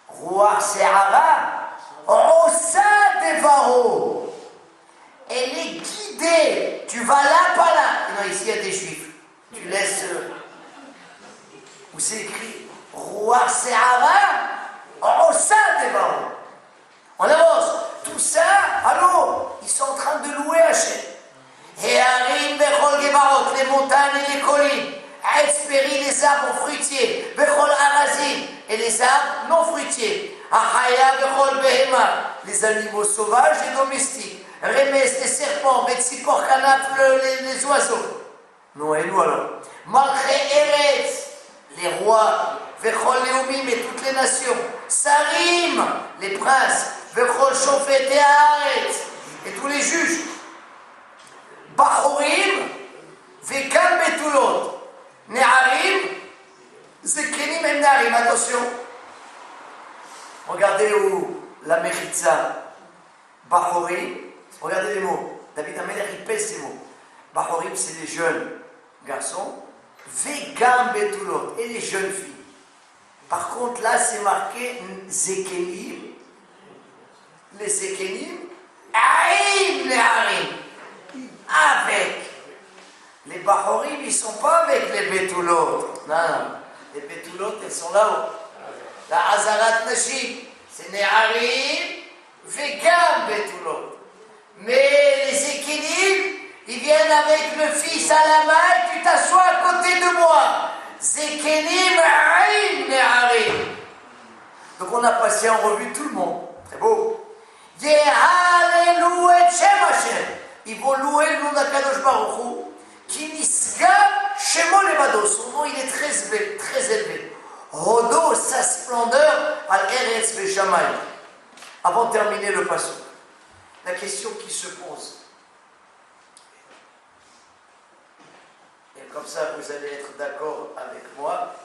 Speaker 3: Roi Se'ara, Rosa Devaro. Elle est guidée. Tu vas là, pas là. Non, ici il y a des juifs. Tu laisses. Où c'est écrit Roi Se'ara, Rosa Devaro. On avance. Tout ça, allô, ils sont en train de louer Hachem. Et Harim Bechol Gebarot, les montagnes et les collines. Espéri, les arbres fruitiers. Bechol Arazim, et les arbres non fruitiers. Ahaya Bechol Behema, les animaux sauvages et domestiques. Remes, les serpents, Betsipor Kanaf, les oiseaux. Non, et nous alors. Malché Eretz, les rois. Bechol Leumim et toutes les nations. Sarim, les princes. Bechol Shofet et Haaretz, et tous les juges. Bachorim, Vekam Betulot. Neharim, Zekenim et Neharim. Attention. Regardez où la Mechitza. Bachorim, regardez les mots. David Amelech, il pèse ces mots. Bachorim, c'est les jeunes garçons. Vekam Betulot, et les jeunes filles. Par contre, là, c'est marqué Zekenim. Les Zekenim, Harim, Neharim. Avec. Les Bachorim, ils ne sont pas avec les Betulot. Non, non. Les Betulot, elles sont là-haut. La Hazarat Nashim, c'est Neharim, Vekam Betulot. Mais les Zekenim, ils viennent avec le fils à la main et tu t'assois à côté de moi. Zekenim, Harim, Neharim. Donc on a passé en revue tout le monde. Très beau. Yehalelu et Shem Hashem. Ils vont louer le nom d'Akadosh Baruch Hu, qui nisga Shemo Levado. Son nom, il est très élevé. Rodo, sa splendeur, al Eretz Veshamayim. Avant de terminer le passage, la question qui se pose, et comme ça vous allez être d'accord avec moi,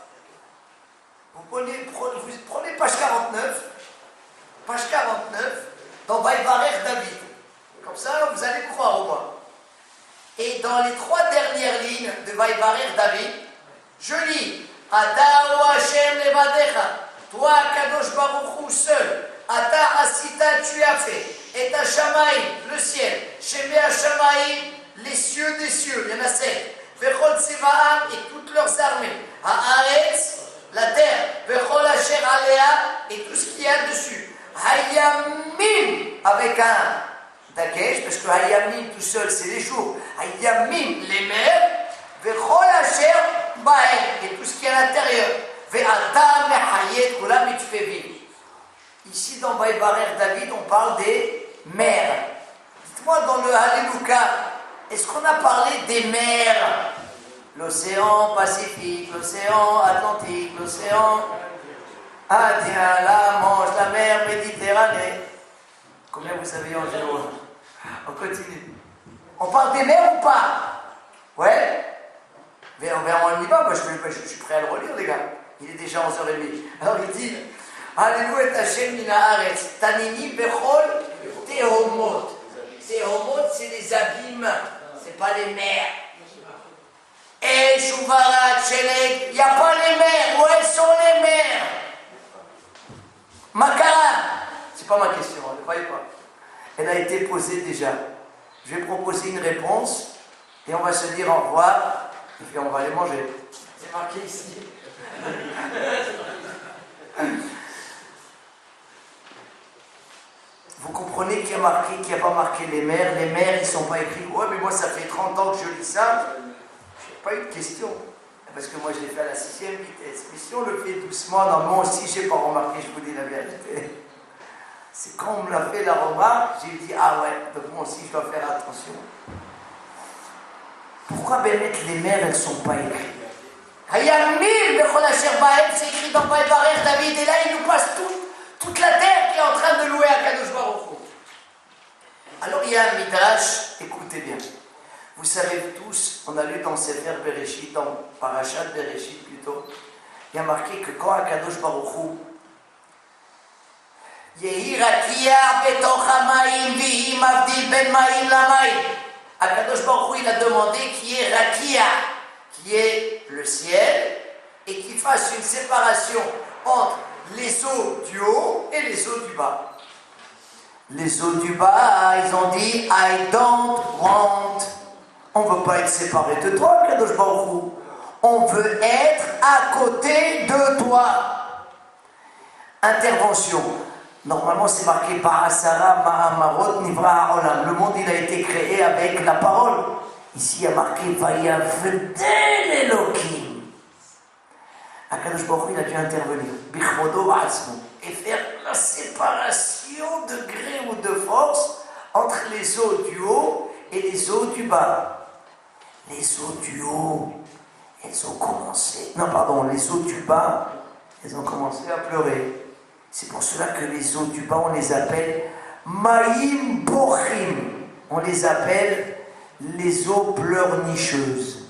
Speaker 3: vous prenez page 49, dans Vaïvarer David. Comme ça, vous allez croire au moins. Et dans les 3 dernières lignes de Vaïvarer David, je lis Ata ou Hashem levadecha, toi Kadosh Baruch Hu seul, Ata Asita tu as fait, et ta Shamaïm, le ciel, Shemé Shamaïm, les cieux des cieux, il y en a 7, Vechol Tsevaam et toutes leurs armées, Haaretz, la terre, Vechol Asher Alea et tout ce qu'il y a dessus, Hayamim avec un Dagesh, parce que Hayamim tout seul c'est les jours, Hayamim les mers, Vechol Asher Bahem et tout ce qui est à l'intérieur, Ve'ata Mehayet Kulam et tu fais vivre. Ici dans Vaïvarer David on parle des mers. Dites-moi dans le Alléluia, est-ce qu'on a parlé des mers? L'océan Pacifique, l'océan Atlantique, l'océan Indien, la Manche, la mer Méditerranée. Combien vous avez en géo? On continue. On parle des mers ou pas? Ouais. Mais on y va, moi je suis prêt à le relire les gars. Il est déjà 11h30. Alors il dit Alléluia et Hashem min haaretz, Tanini bechol tehomot. Tehomot c'est les abîmes, c'est pas les mers. Et Shuvarat, Shelek, il n'y a pas les mers. Où elles sont les mers? Makara, c'est pas ma question, ne croyez pas. Elle a été posée déjà. Je vais proposer une réponse et on va se dire au revoir et puis on va aller manger. C'est marqué ici. Vous comprenez qu'il y a marqué, qu'il n'y a pas marqué les mers? Les mers, ils ne sont pas écrits. Ouais, mais moi ça fait 30 ans que je lis ça. Je n'ai pas eu de question. Parce que moi je l'ai fait à la 6e vitesse. Mais si on le fait doucement, non, moi aussi je n'ai pas remarqué, je vous dis la vérité. C'est quand on me l'a fait la remarque, j'ai dit ah ouais, donc moi aussi je dois faire attention. Pourquoi Bémet les mers elles ne sont pas écrites? Hayamim bechol asher bahem, c'est écrit dans Vaïvarer David, et là il nous passe toute la terre qui est en train de louer à Kadosh Baruch Hu. Alors il y a un midrash, écoutez bien. Vous savez tous, on a lu dans Sefer Bereshit, dans Parashat Bereshit plutôt, il y a marqué que quand Akadosh Baruch Hu, Yehi rakia betoch hamayim vihi mavdil ben mayim lamayim. Akadosh Baruch Hu, il a demandé qui est rakia, qui est le ciel, et qui fasse une séparation entre les eaux du haut et les eaux du bas. Les eaux du bas, ils ont dit I don't want. On ne veut pas être séparés de toi, Kadosh Baruch Hu. On veut être à côté de toi. Intervention. Normalement, c'est marqué par Asara, Mahamarot, Nivra Haolam. Le monde, il a été créé avec la parole. Ici, il y a marqué Vayavdel Elohim. Akadosh Baruch Hu, il a dû intervenir. Bichmodo Ba'atzmo. Et faire la séparation de gré ou de force entre les eaux du haut et les eaux du bas. Les eaux du haut, elles ont commencé. Non, pardon, les eaux du bas, elles ont commencé à pleurer. C'est pour cela que les eaux du bas, on les appelle Maïm Bochim. On les appelle les eaux pleurnicheuses.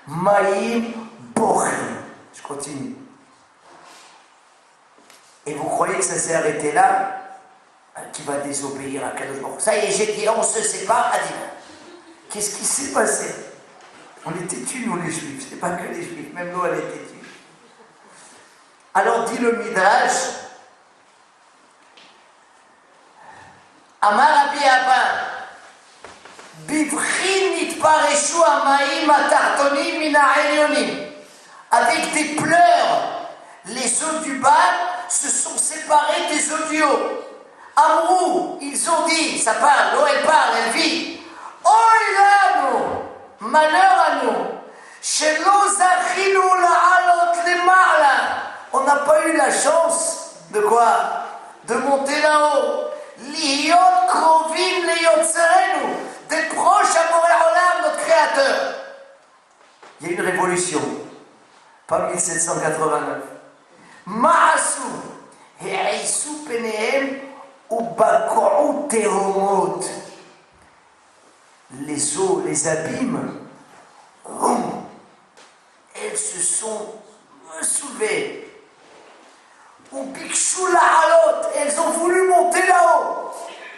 Speaker 3: Maïm Bochim. Je continue. Et vous croyez que ça s'est arrêté là? Qui va désobéir à Kadosh Baruch Hu? Ça y est, j'ai dit, on se sépare à Dina. Qu'est-ce qui s'est passé? On était têtus, nous les juifs. Ce n'est pas que les juifs, même nous, elle était têtus. Alors dit le Midrash, Amar Rabbi Abba, Bivchin nitpareshu hamayim atartonim min ha'elyonim. Avec des pleurs, les eaux du bas se sont séparées des eaux du haut. Amrou, ils ont dit, ça parle, l'eau elle parle, elle vit. Oy lanu, malheur à nous. Shelo zachinu la'alot lema'ala. On n'a pas eu la chance de quoi? De monter là-haut. Liyot krovim leyotzerenu. D'être proche à Boré Olam, notre créateur. Il y a une révolution. Pas 1789. Ma'asu. He'aisu penehem ubako'u teromot. Les eaux, les abîmes, elles se sont soulevées. Elles ont voulu monter là-haut.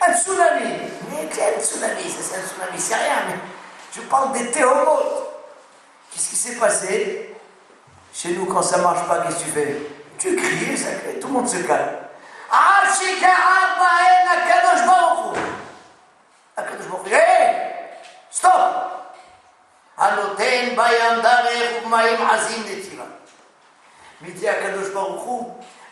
Speaker 3: Un tsunami. Mais quel tsunami? C'est un tsunami, c'est rien. Mais je parle des théomotes. Qu'est-ce qui s'est passé? Chez nous, quand ça ne marche pas, qu'est-ce que tu fais? Tu cries, ça crie, tout le monde se calme. Akadosh Baruch Hu. Akadosh Baruch Hu. Hé! Stop! Anoten bayam darech umayim azim netiva. Midi Akadosh Baruch Hu.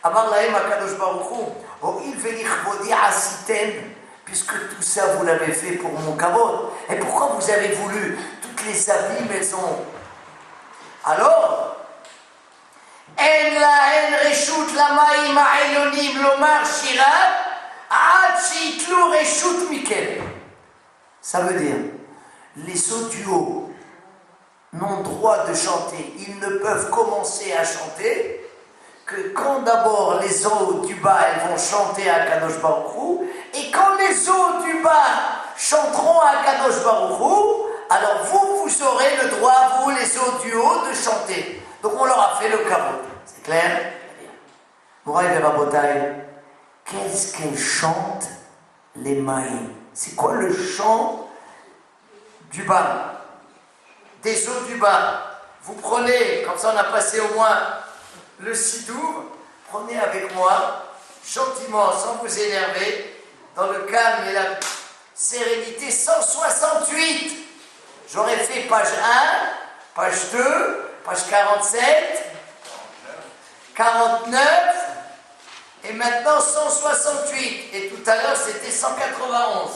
Speaker 3: Amar lahem Akadosh Baruch Hu. Ho'il venichvodi asitem. Puisque tout ça vous l'avez fait pour mon kavod. Et pourquoi vous avez voulu? Toutes les abîmes, elles ont. Alors, en lahen reshut lamayim ha'elyonim lomar shirat ad sheitlu reshut mikem. Ça veut dire, les eaux du haut n'ont droit de chanter. Ils ne peuvent commencer à chanter que quand d'abord les eaux du bas elles vont chanter à Kadosh Baruch Hu, et quand les eaux du bas chanteront à Kadosh Baruch Hu, alors vous aurez le droit, vous les eaux du haut, de chanter. Donc on leur a fait le kavod. C'est clair? Moraï et Rabotai, qu'est-ce qu'elles chantent les maïs? C'est quoi le chant du bas? Des eaux du bas. Vous prenez, comme ça on a passé au moins le sidour, prenez avec moi, gentiment, sans vous énerver, dans le calme et la sérénité, 168. J'aurais fait page 1, page 2, page 47, 49, et maintenant 168. Et tout à l'heure, c'était 191.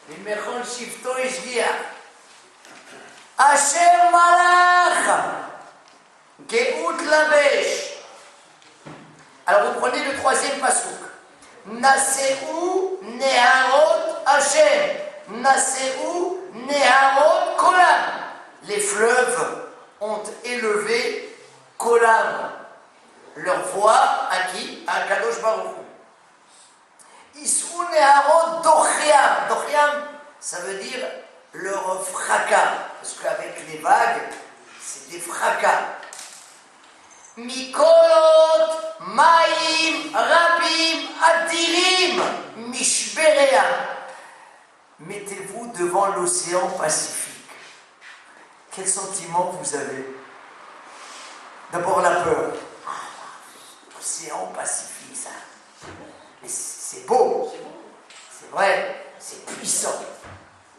Speaker 3: Les Mechon Shifto et Shgia. Asher Malach, Geout Labesh. Alors vous prenez le troisième pasouk. Naseu Neharot Hashem. Naseu Neharot Kolam. Les fleuves ont élevé Kolam. Leur voix à qui? À Kadosh Baruch Hu. Isou Neharot Dochiam. Dochiam, ça veut dire leur fracas. Parce qu'avec les vagues, c'est des fracas. Mikolot Maïm Rabim Adirim Mishberea. Mettez-vous devant l'océan Pacifique. Quel sentiment vous avez? D'abord la peur. L'océan Pacifique, ça. Mais c'est beau. C'est vrai. C'est puissant.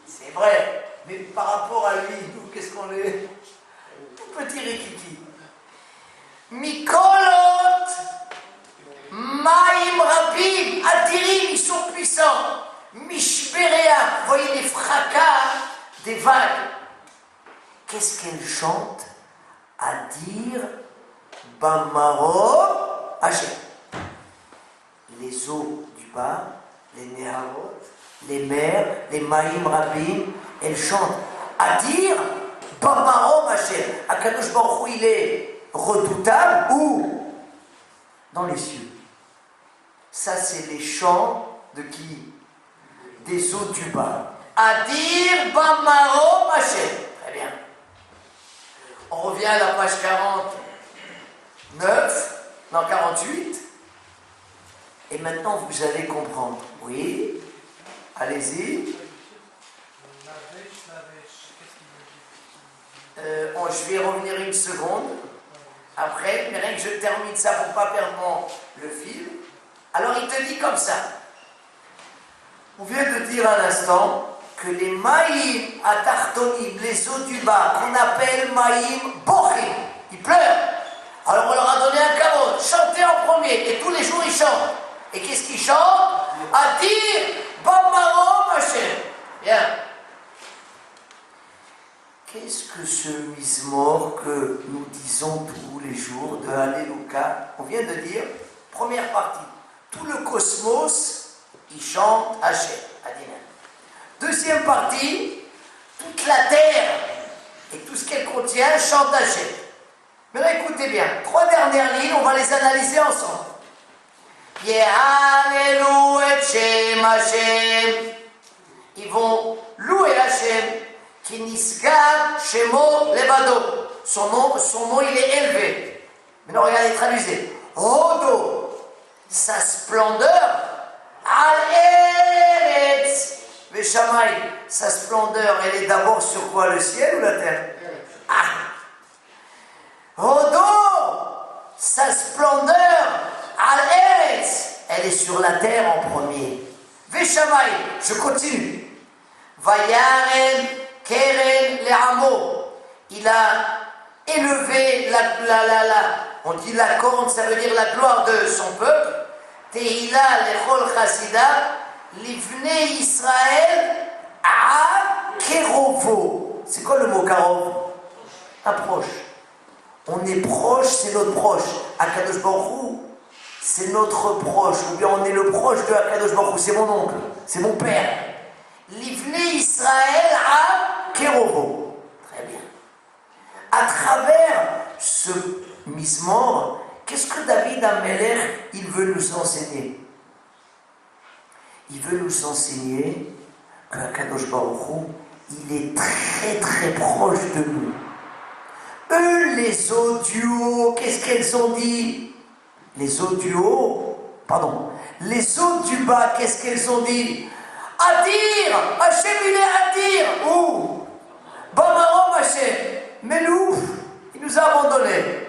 Speaker 3: C'est vrai. Mais par rapport à lui, nous, qu'est-ce qu'on est? Tout petit rikiki. Mikolot Maïm Rabim Adirim, ils sont puissants. Mishberea, vous voyez les fracas des vagues. Qu'est-ce qu'elle chante? À dire Bamaro Hachem. Les eaux du bas, les Neharot, les mers, les Maïm Rabim, elles chantent. À dire Bamaro Hachem. Akadosh Baruch Hu, il est redoutable où? Dans les cieux. Ça, c'est les chants de qui? Des eaux du bas. Adir Bamaro Hachem. Très bien. On revient à la page 48. Et maintenant, vous allez comprendre. Oui. Allez-y. Je vais revenir une seconde. Après, mais rien que je termine ça pour ne pas perdre le fil. Alors, il te dit comme ça. On vient de dire à l'instant que les Maïm Atartonim, les eaux du bas, qu'on appelle Maïm Bochim, ils pleurent. Alors on leur a donné un caveau, chantez en premier, et tous les jours ils chantent. Et qu'est-ce qu'ils chantent? Adir Bamaro Hachem. Bien. Qu'est-ce que ce mismor que nous disons tous les jours de Alléluia? On vient de dire, première partie, tout le cosmos, il chante Hachem, Adina. Deuxième partie, toute la terre et tout ce qu'elle contient chante Hachem. Maintenant écoutez bien, 3 dernières lignes, on va les analyser ensemble. Yehalelu et Shem Hachem. Ils vont louer Hachem. Ki nisgad shemo levado. Son nom il est élevé. Maintenant regardez, traduisez. Hodo, sa splendeur. Al Eretz Veshamay, sa splendeur, elle est d'abord sur quoi? Le ciel ou la terre? Hodo, sa splendeur, Al Eretz, elle est sur la terre en premier. Veshamay, je continue. Vayaren Keren Le'amo, il a élevé on dit la corne, ça veut dire la gloire de son peuple. Tehila lechol chasida, livnei Israël a kerovo. C'est quoi le mot karov? Approche. On est proche, c'est notre proche. Akadosh Baruch Hu, c'est notre proche. Ou bien on est le proche de Akadosh Baruch Hu, c'est mon oncle, c'est mon père. Livnei Israël a kerovo. Très bien. À travers ce mismor, qu'est-ce que David Amelech, il veut nous enseigner? Il veut nous enseigner que Akadosh Baruch Hu, il est très très proche de nous. Eux, les eaux du haut, qu'est-ce qu'elles ont dit? Les eaux du haut, pardon, les eaux du bas, qu'est-ce qu'elles ont dit? Adir, Hachem il est Adir, où? Bamarom Hachem, mais nous, il nous a abandonnés.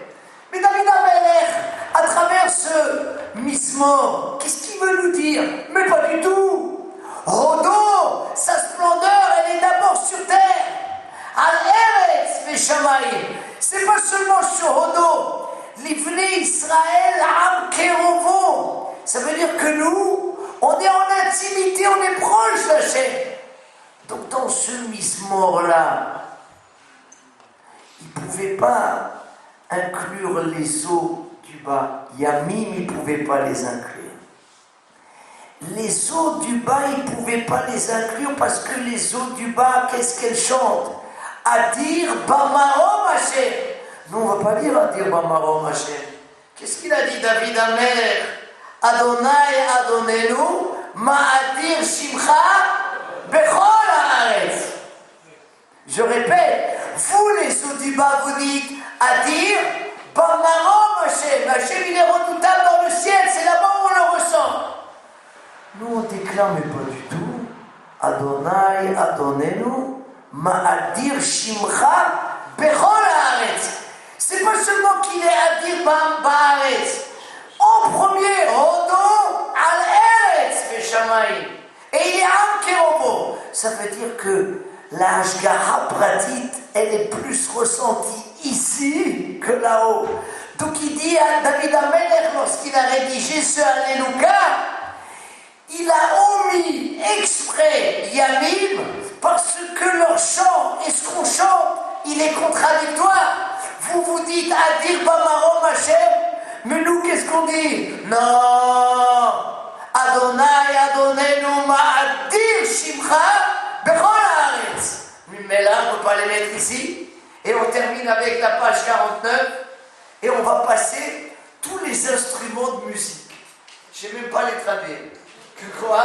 Speaker 3: Mais David Amelech, à travers ce mismor, qu'est-ce qu'il veut nous dire? Mais pas du tout. Hodo, sa splendeur, elle est d'abord sur terre. Al-Eretz Veshamayim. C'est pas seulement sur Hodo. Livnei Israël Am Kerovo. Ça veut dire que nous, on est en intimité, on est proche d'Hachem. Donc dans ce mismor-là, il ne pouvait pas inclure les eaux du bas. Yamim, il ne pouvait pas les inclure. Les eaux du bas, il ne pouvait pas les inclure parce que les eaux du bas, qu'est-ce qu'elles chantent? Adir Bamarom Hachem. Nous, on ne va pas dire Adir Bamarom Hachem. Qu'est-ce qu'il a dit David Amelech? Adonai Adonenu, Ma'adir Shimcha, Bechol Haaretz. Je répète, vous les eaux du bas, vous dites Adir Pas marrant, Hachem. Hachem, il est redoutable dans le ciel. C'est là-bas où on le ressent. Nous, on déclare, mais pas du tout. Adonai, Adonenu, Ma'adir Shimcha, Bechol Haaretz. C'est pas seulement qu'il est Adir Ba'aretz. En premier, Hodo al Eretz Veshamayim. Et il est Am Kerobo. Ça veut dire que la Hashgaha Pratit, elle est plus ressentie ici que là-haut. Donc il dit à David Amelech, lorsqu'il a rédigé ce Alléluia, il a omis exprès Yamim parce que leur chant et ce qu'on chante, il est contradictoire. Vous vous dites Adir Bamarom Hashem, mais nous qu'est-ce qu'on dit? Non, Adonai Adonenu Ma'adir Shimcha Bechol Haaretz. Mais là, on ne peut pas les mettre ici. Et on termine avec la page 49 et on va passer tous les instruments de musique. Je ne sais même pas les traduire. Que quoi?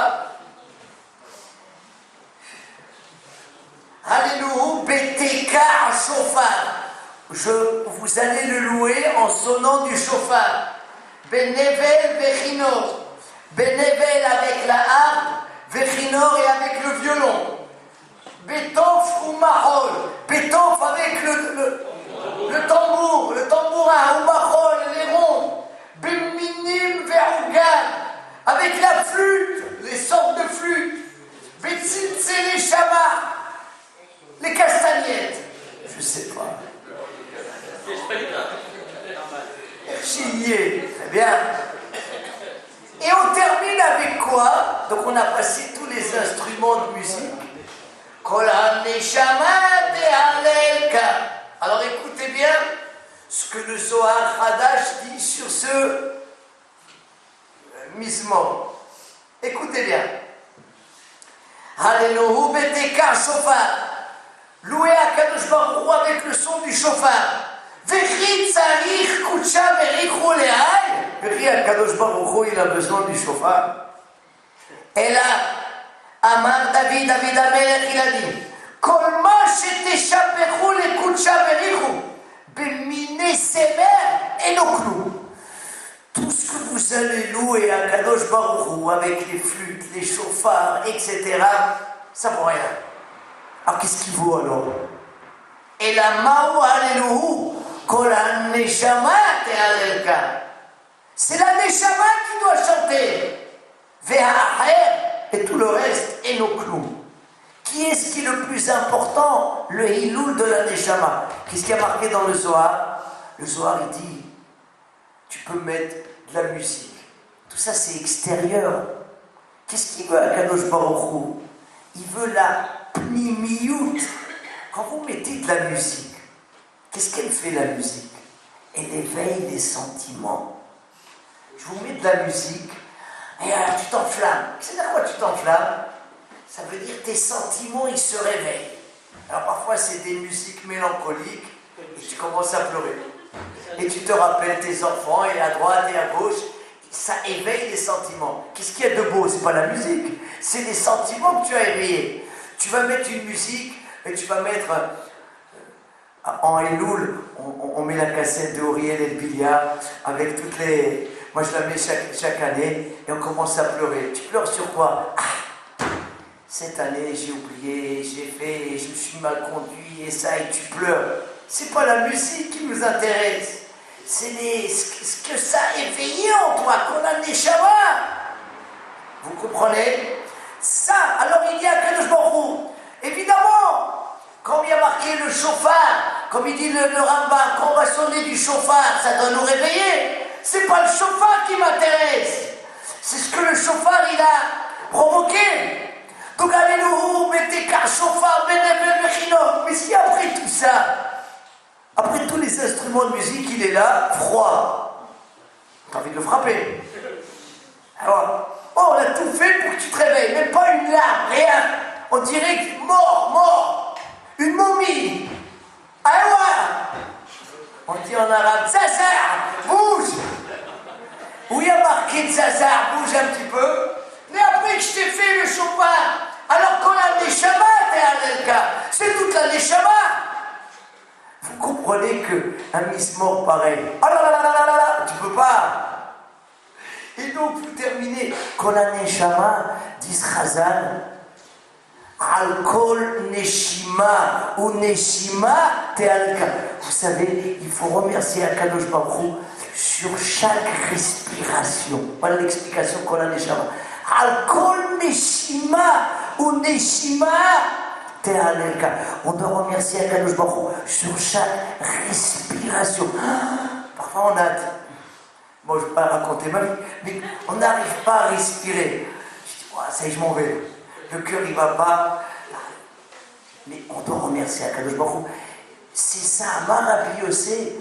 Speaker 3: Alléluia, Beteka Shofar. Vous allez le louer en sonnant du chauffard. Benevel Vechinor. Benevel avec la harpe, Vechinor et avec le violon. Betof ou Mahol. Betof avec le tambourin, ou Mahol, les rondes. Beminim Verougan. Avec la flûte, les sortes de flûtes. Betzitze les chamas. Les castagnettes. Je ne sais pas. Chilier, très bien. Et on termine avec quoi? Donc on a passé tous les instruments de musique. Alors écoutez bien ce que le Zohar Hadash dit sur ce misement. Écoutez bien. Alléluia, Beteka Shofar. Loué à Kadosh Baruch Hu avec le son du chauffard. Vechit Tzarich Kutsha Berichou Le'ay. Vechit à Kadosh Baruch Hu, il a besoin du chauffard. Et là, Amar David Amelech, il a dit Kol ma sheteshabechu le Kutsha Berichou Bemine Semer Enoklou. Tout ce que vous allez louer à Kadosh Baruch Hu avec les flûtes, les chauffards, etc., ça vaut rien. Alors qu'est-ce qu'il vaut alors? Et la Ma'u Alléluia, Kol ha-neshama te'alelka. C'est la Neshama qui doit chanter. Ve'ha'acher, et tout le reste, et nos clous. Qui est-ce qui est le plus important? Le Hiloul de la Neshama. Qu'est-ce qui a marqué dans le Zohar? Le Zohar, il dit, tu peux mettre de la musique. Tout ça, c'est extérieur. Qu'est-ce qu'il veut à Kadosh Baruch Hu? Il veut la pnimiyut. Quand vous mettez de la musique, qu'est-ce qu'elle fait la musique? Elle éveille les sentiments. Je vous mets de la musique, et tu t'enflammes. C'est-à-dire quoi tu t'enflammes? Ça veut dire que tes sentiments, ils se réveillent. Alors parfois, c'est des musiques mélancoliques, et tu commences à pleurer. Et tu te rappelles tes enfants, et à droite et à gauche, ça éveille les sentiments. Qu'est-ce qu'il y a de beau? C'est pas la musique, c'est les sentiments que tu as éveillés. Tu vas mettre une musique, et tu vas mettre en Elul, on met la cassette de Auriel et le Billard avec toutes les. Moi je la mets chaque année et on commence à pleurer. Tu pleures sur quoi? Cette année j'ai oublié, j'ai fait, je me suis mal conduit et ça, et tu pleures. C'est pas la musique qui nous intéresse, c'est ce que ça a éveillé en toi, qu'on a des Neshama. Vous comprenez? Ça, alors il y a Kadosh Baruch Hu. Évidemment, comme il y a marqué le chauffard, comme il dit le Rambam, quand on va sonner du chauffard, ça doit nous réveiller. C'est pas le chauffard qui m'intéresse, c'est ce que le chauffard il a provoqué. Donc alléluia, mettez qu'un chauffard, benevel vechinor. Mais si après tout ça, après tous les instruments de musique, il est là, froid, t'as envie de le frapper. Alors, on a tout fait pour que tu te réveilles, même pas une larme, rien. On dirait que mort, une momie. Aïwa. On dit en arabe, Zazar, bouge. Où il y a marqué Zazar, bouge un petit peu. Mais après que je t'ai fait le chauffard, alors qu'on a Neshama, t'es à l'Elka, c'est toute la Neshama. Vous comprenez que un mismor pareil. Ah là là là là là là, tu peux pas. Et donc, pour terminer, Kol HaNeshama, dit Chazal, Al Kol Neshima ou Neshima Te'alka. Vous savez, il faut remercier Akadosh Baruch Hu sur chaque respiration. Voilà l'explication Kol HaNeshama. Al Kol Neshima ou Neshima Te'alka. On doit remercier Akadosh Baruch Hu sur chaque respiration. Parfois on a... Moi, je ne vais pas raconter ma vie, mais on n'arrive pas à respirer. Je dis, ça y est, je m'en vais. Le cœur, il ne va pas. Mais on doit remercier Akadosh Baruch Hu. C'est ça, Rabbi Yossé,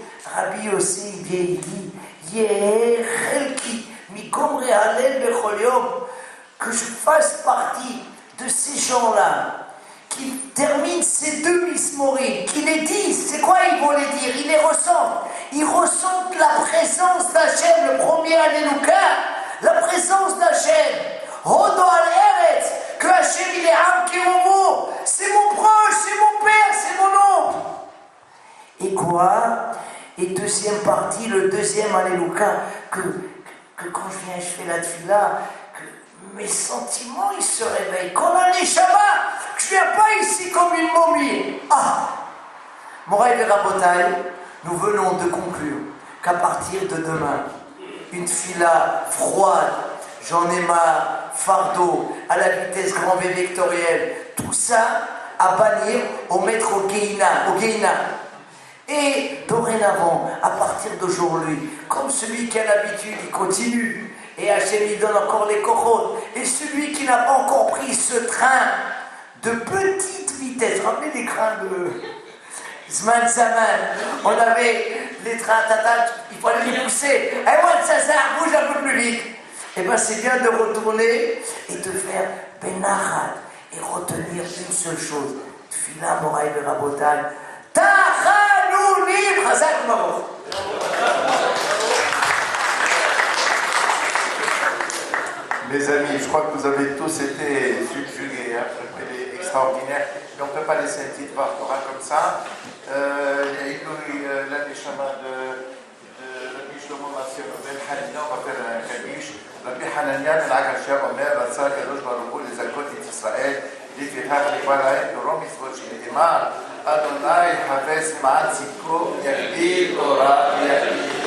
Speaker 3: il vient, il dit, Yeh Chelki, Mikom Realel Bechol Yom, que je fasse partie de ces gens-là qui terminent ces deux mismorim, qui les disent, c'est quoi ils vont les dire? Ils les ressentent. Ils ressentent la présence d'Hachem, le premier Alléluia, la présence d'Hachem. Hodo al Eretz, que Hachem il est Am Kemomo, c'est mon proche, c'est mon père, c'est mon oncle. Et quoi? Et deuxième partie, le deuxième Alléluia, que quand je viens, je fais la tefila, que mes sentiments ils se réveillent. Kol HaNeshama, que je viens pas ici comme une momie. Ah! Moraï et Rabotai, nous venons de conclure qu'à partir de demain, une tefila froide, j'en ai marre, fardeau, à la vitesse grand V vectorielle, tout ça à bannir, au mettre au Geina. Et dorénavant, à partir d'aujourd'hui, comme celui qui a l'habitude, il continue, et Hachem il donne encore les cochotes, et celui qui n'a pas encore pris ce train de petite vitesse, rappelez les trains de Zman Zaman, on avait les trains tata, il fallait les pousser, et moi ça bouge un peu plus vite. Et bien c'est bien de retourner et de faire Benachat et retenir une seule chose, Tfila Moraï Berabotai, Tachanunim Chazak Baruch.
Speaker 2: Mes amis, je crois que vous avez tous été subjugués, c'était extraordinaire. Et on ne peut pas laisser un titre par Torah comme ça. Il y a eu l'Aneshama de Rabbi Shlomo Massir Ben Hanina, on va faire un Kaddish. Rabbi Hanania Ben Agashia Omer, Ratsa Kadosh Baruch Hu, les Akot et Israël, les Tirach, les Balaït, le Rom Yisvot, chez les Emar, Adonai, Hafez, Ma'at, Sikko, Yagdir, Torah, Yagdir.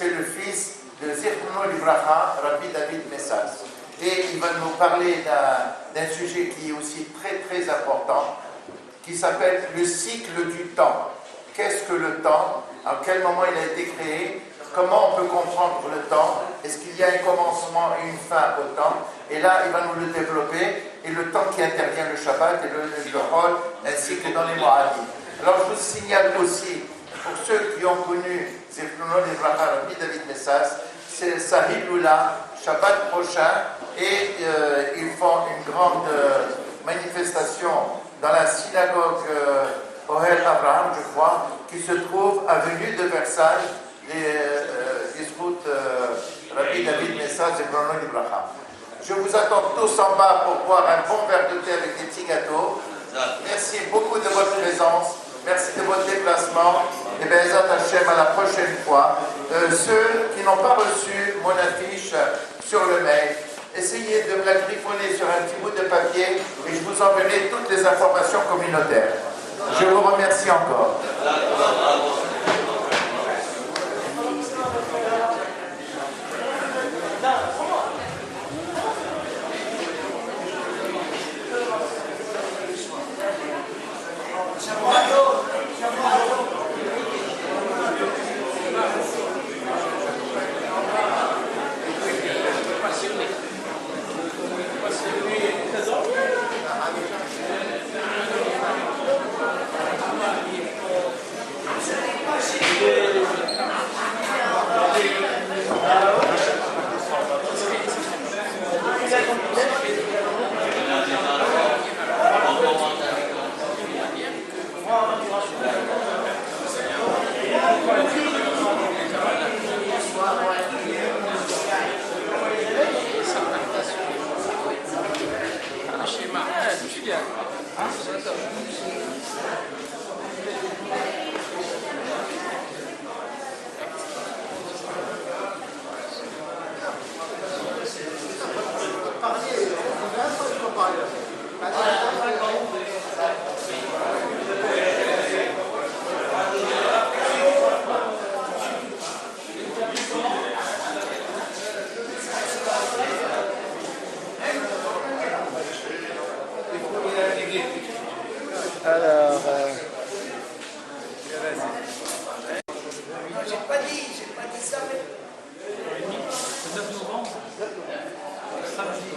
Speaker 2: C'est le fils de Zirkuno Livracha, Rabbi David Messas. Et il va nous parler d'un sujet qui est aussi très très important, qui s'appelle le cycle du temps. Qu'est-ce que le temps? À quel moment il a été créé? Comment on peut comprendre le temps? Est-ce qu'il y a un commencement et une fin au temps? Et là, il va nous le développer. Et le temps qui intervient le Shabbat et le Hol, ainsi que dans les Mo'adim. Alors, je vous signale aussi, pour ceux qui ont connu Zeflunon et Rabbi David Messas, c'est Sahil Lula, Shabbat prochain, et ils font une grande manifestation dans la synagogue Ohel Abraham, je crois, qui se trouve avenue de Versailles, Rabbi David Messas et Bruno Ibrahim. Je vous attends tous en bas pour boire un bon verre de thé avec des petits gâteaux. Merci beaucoup de votre présence. Merci de votre déplacement. Et bien, Ezat Hashem, à la prochaine fois. Ceux qui n'ont pas reçu mon affiche sur le mail, essayez de me la griffonner sur un petit bout de papier et je vous enverrai toutes les informations communautaires. Je vous remercie encore.
Speaker 1: Samedi.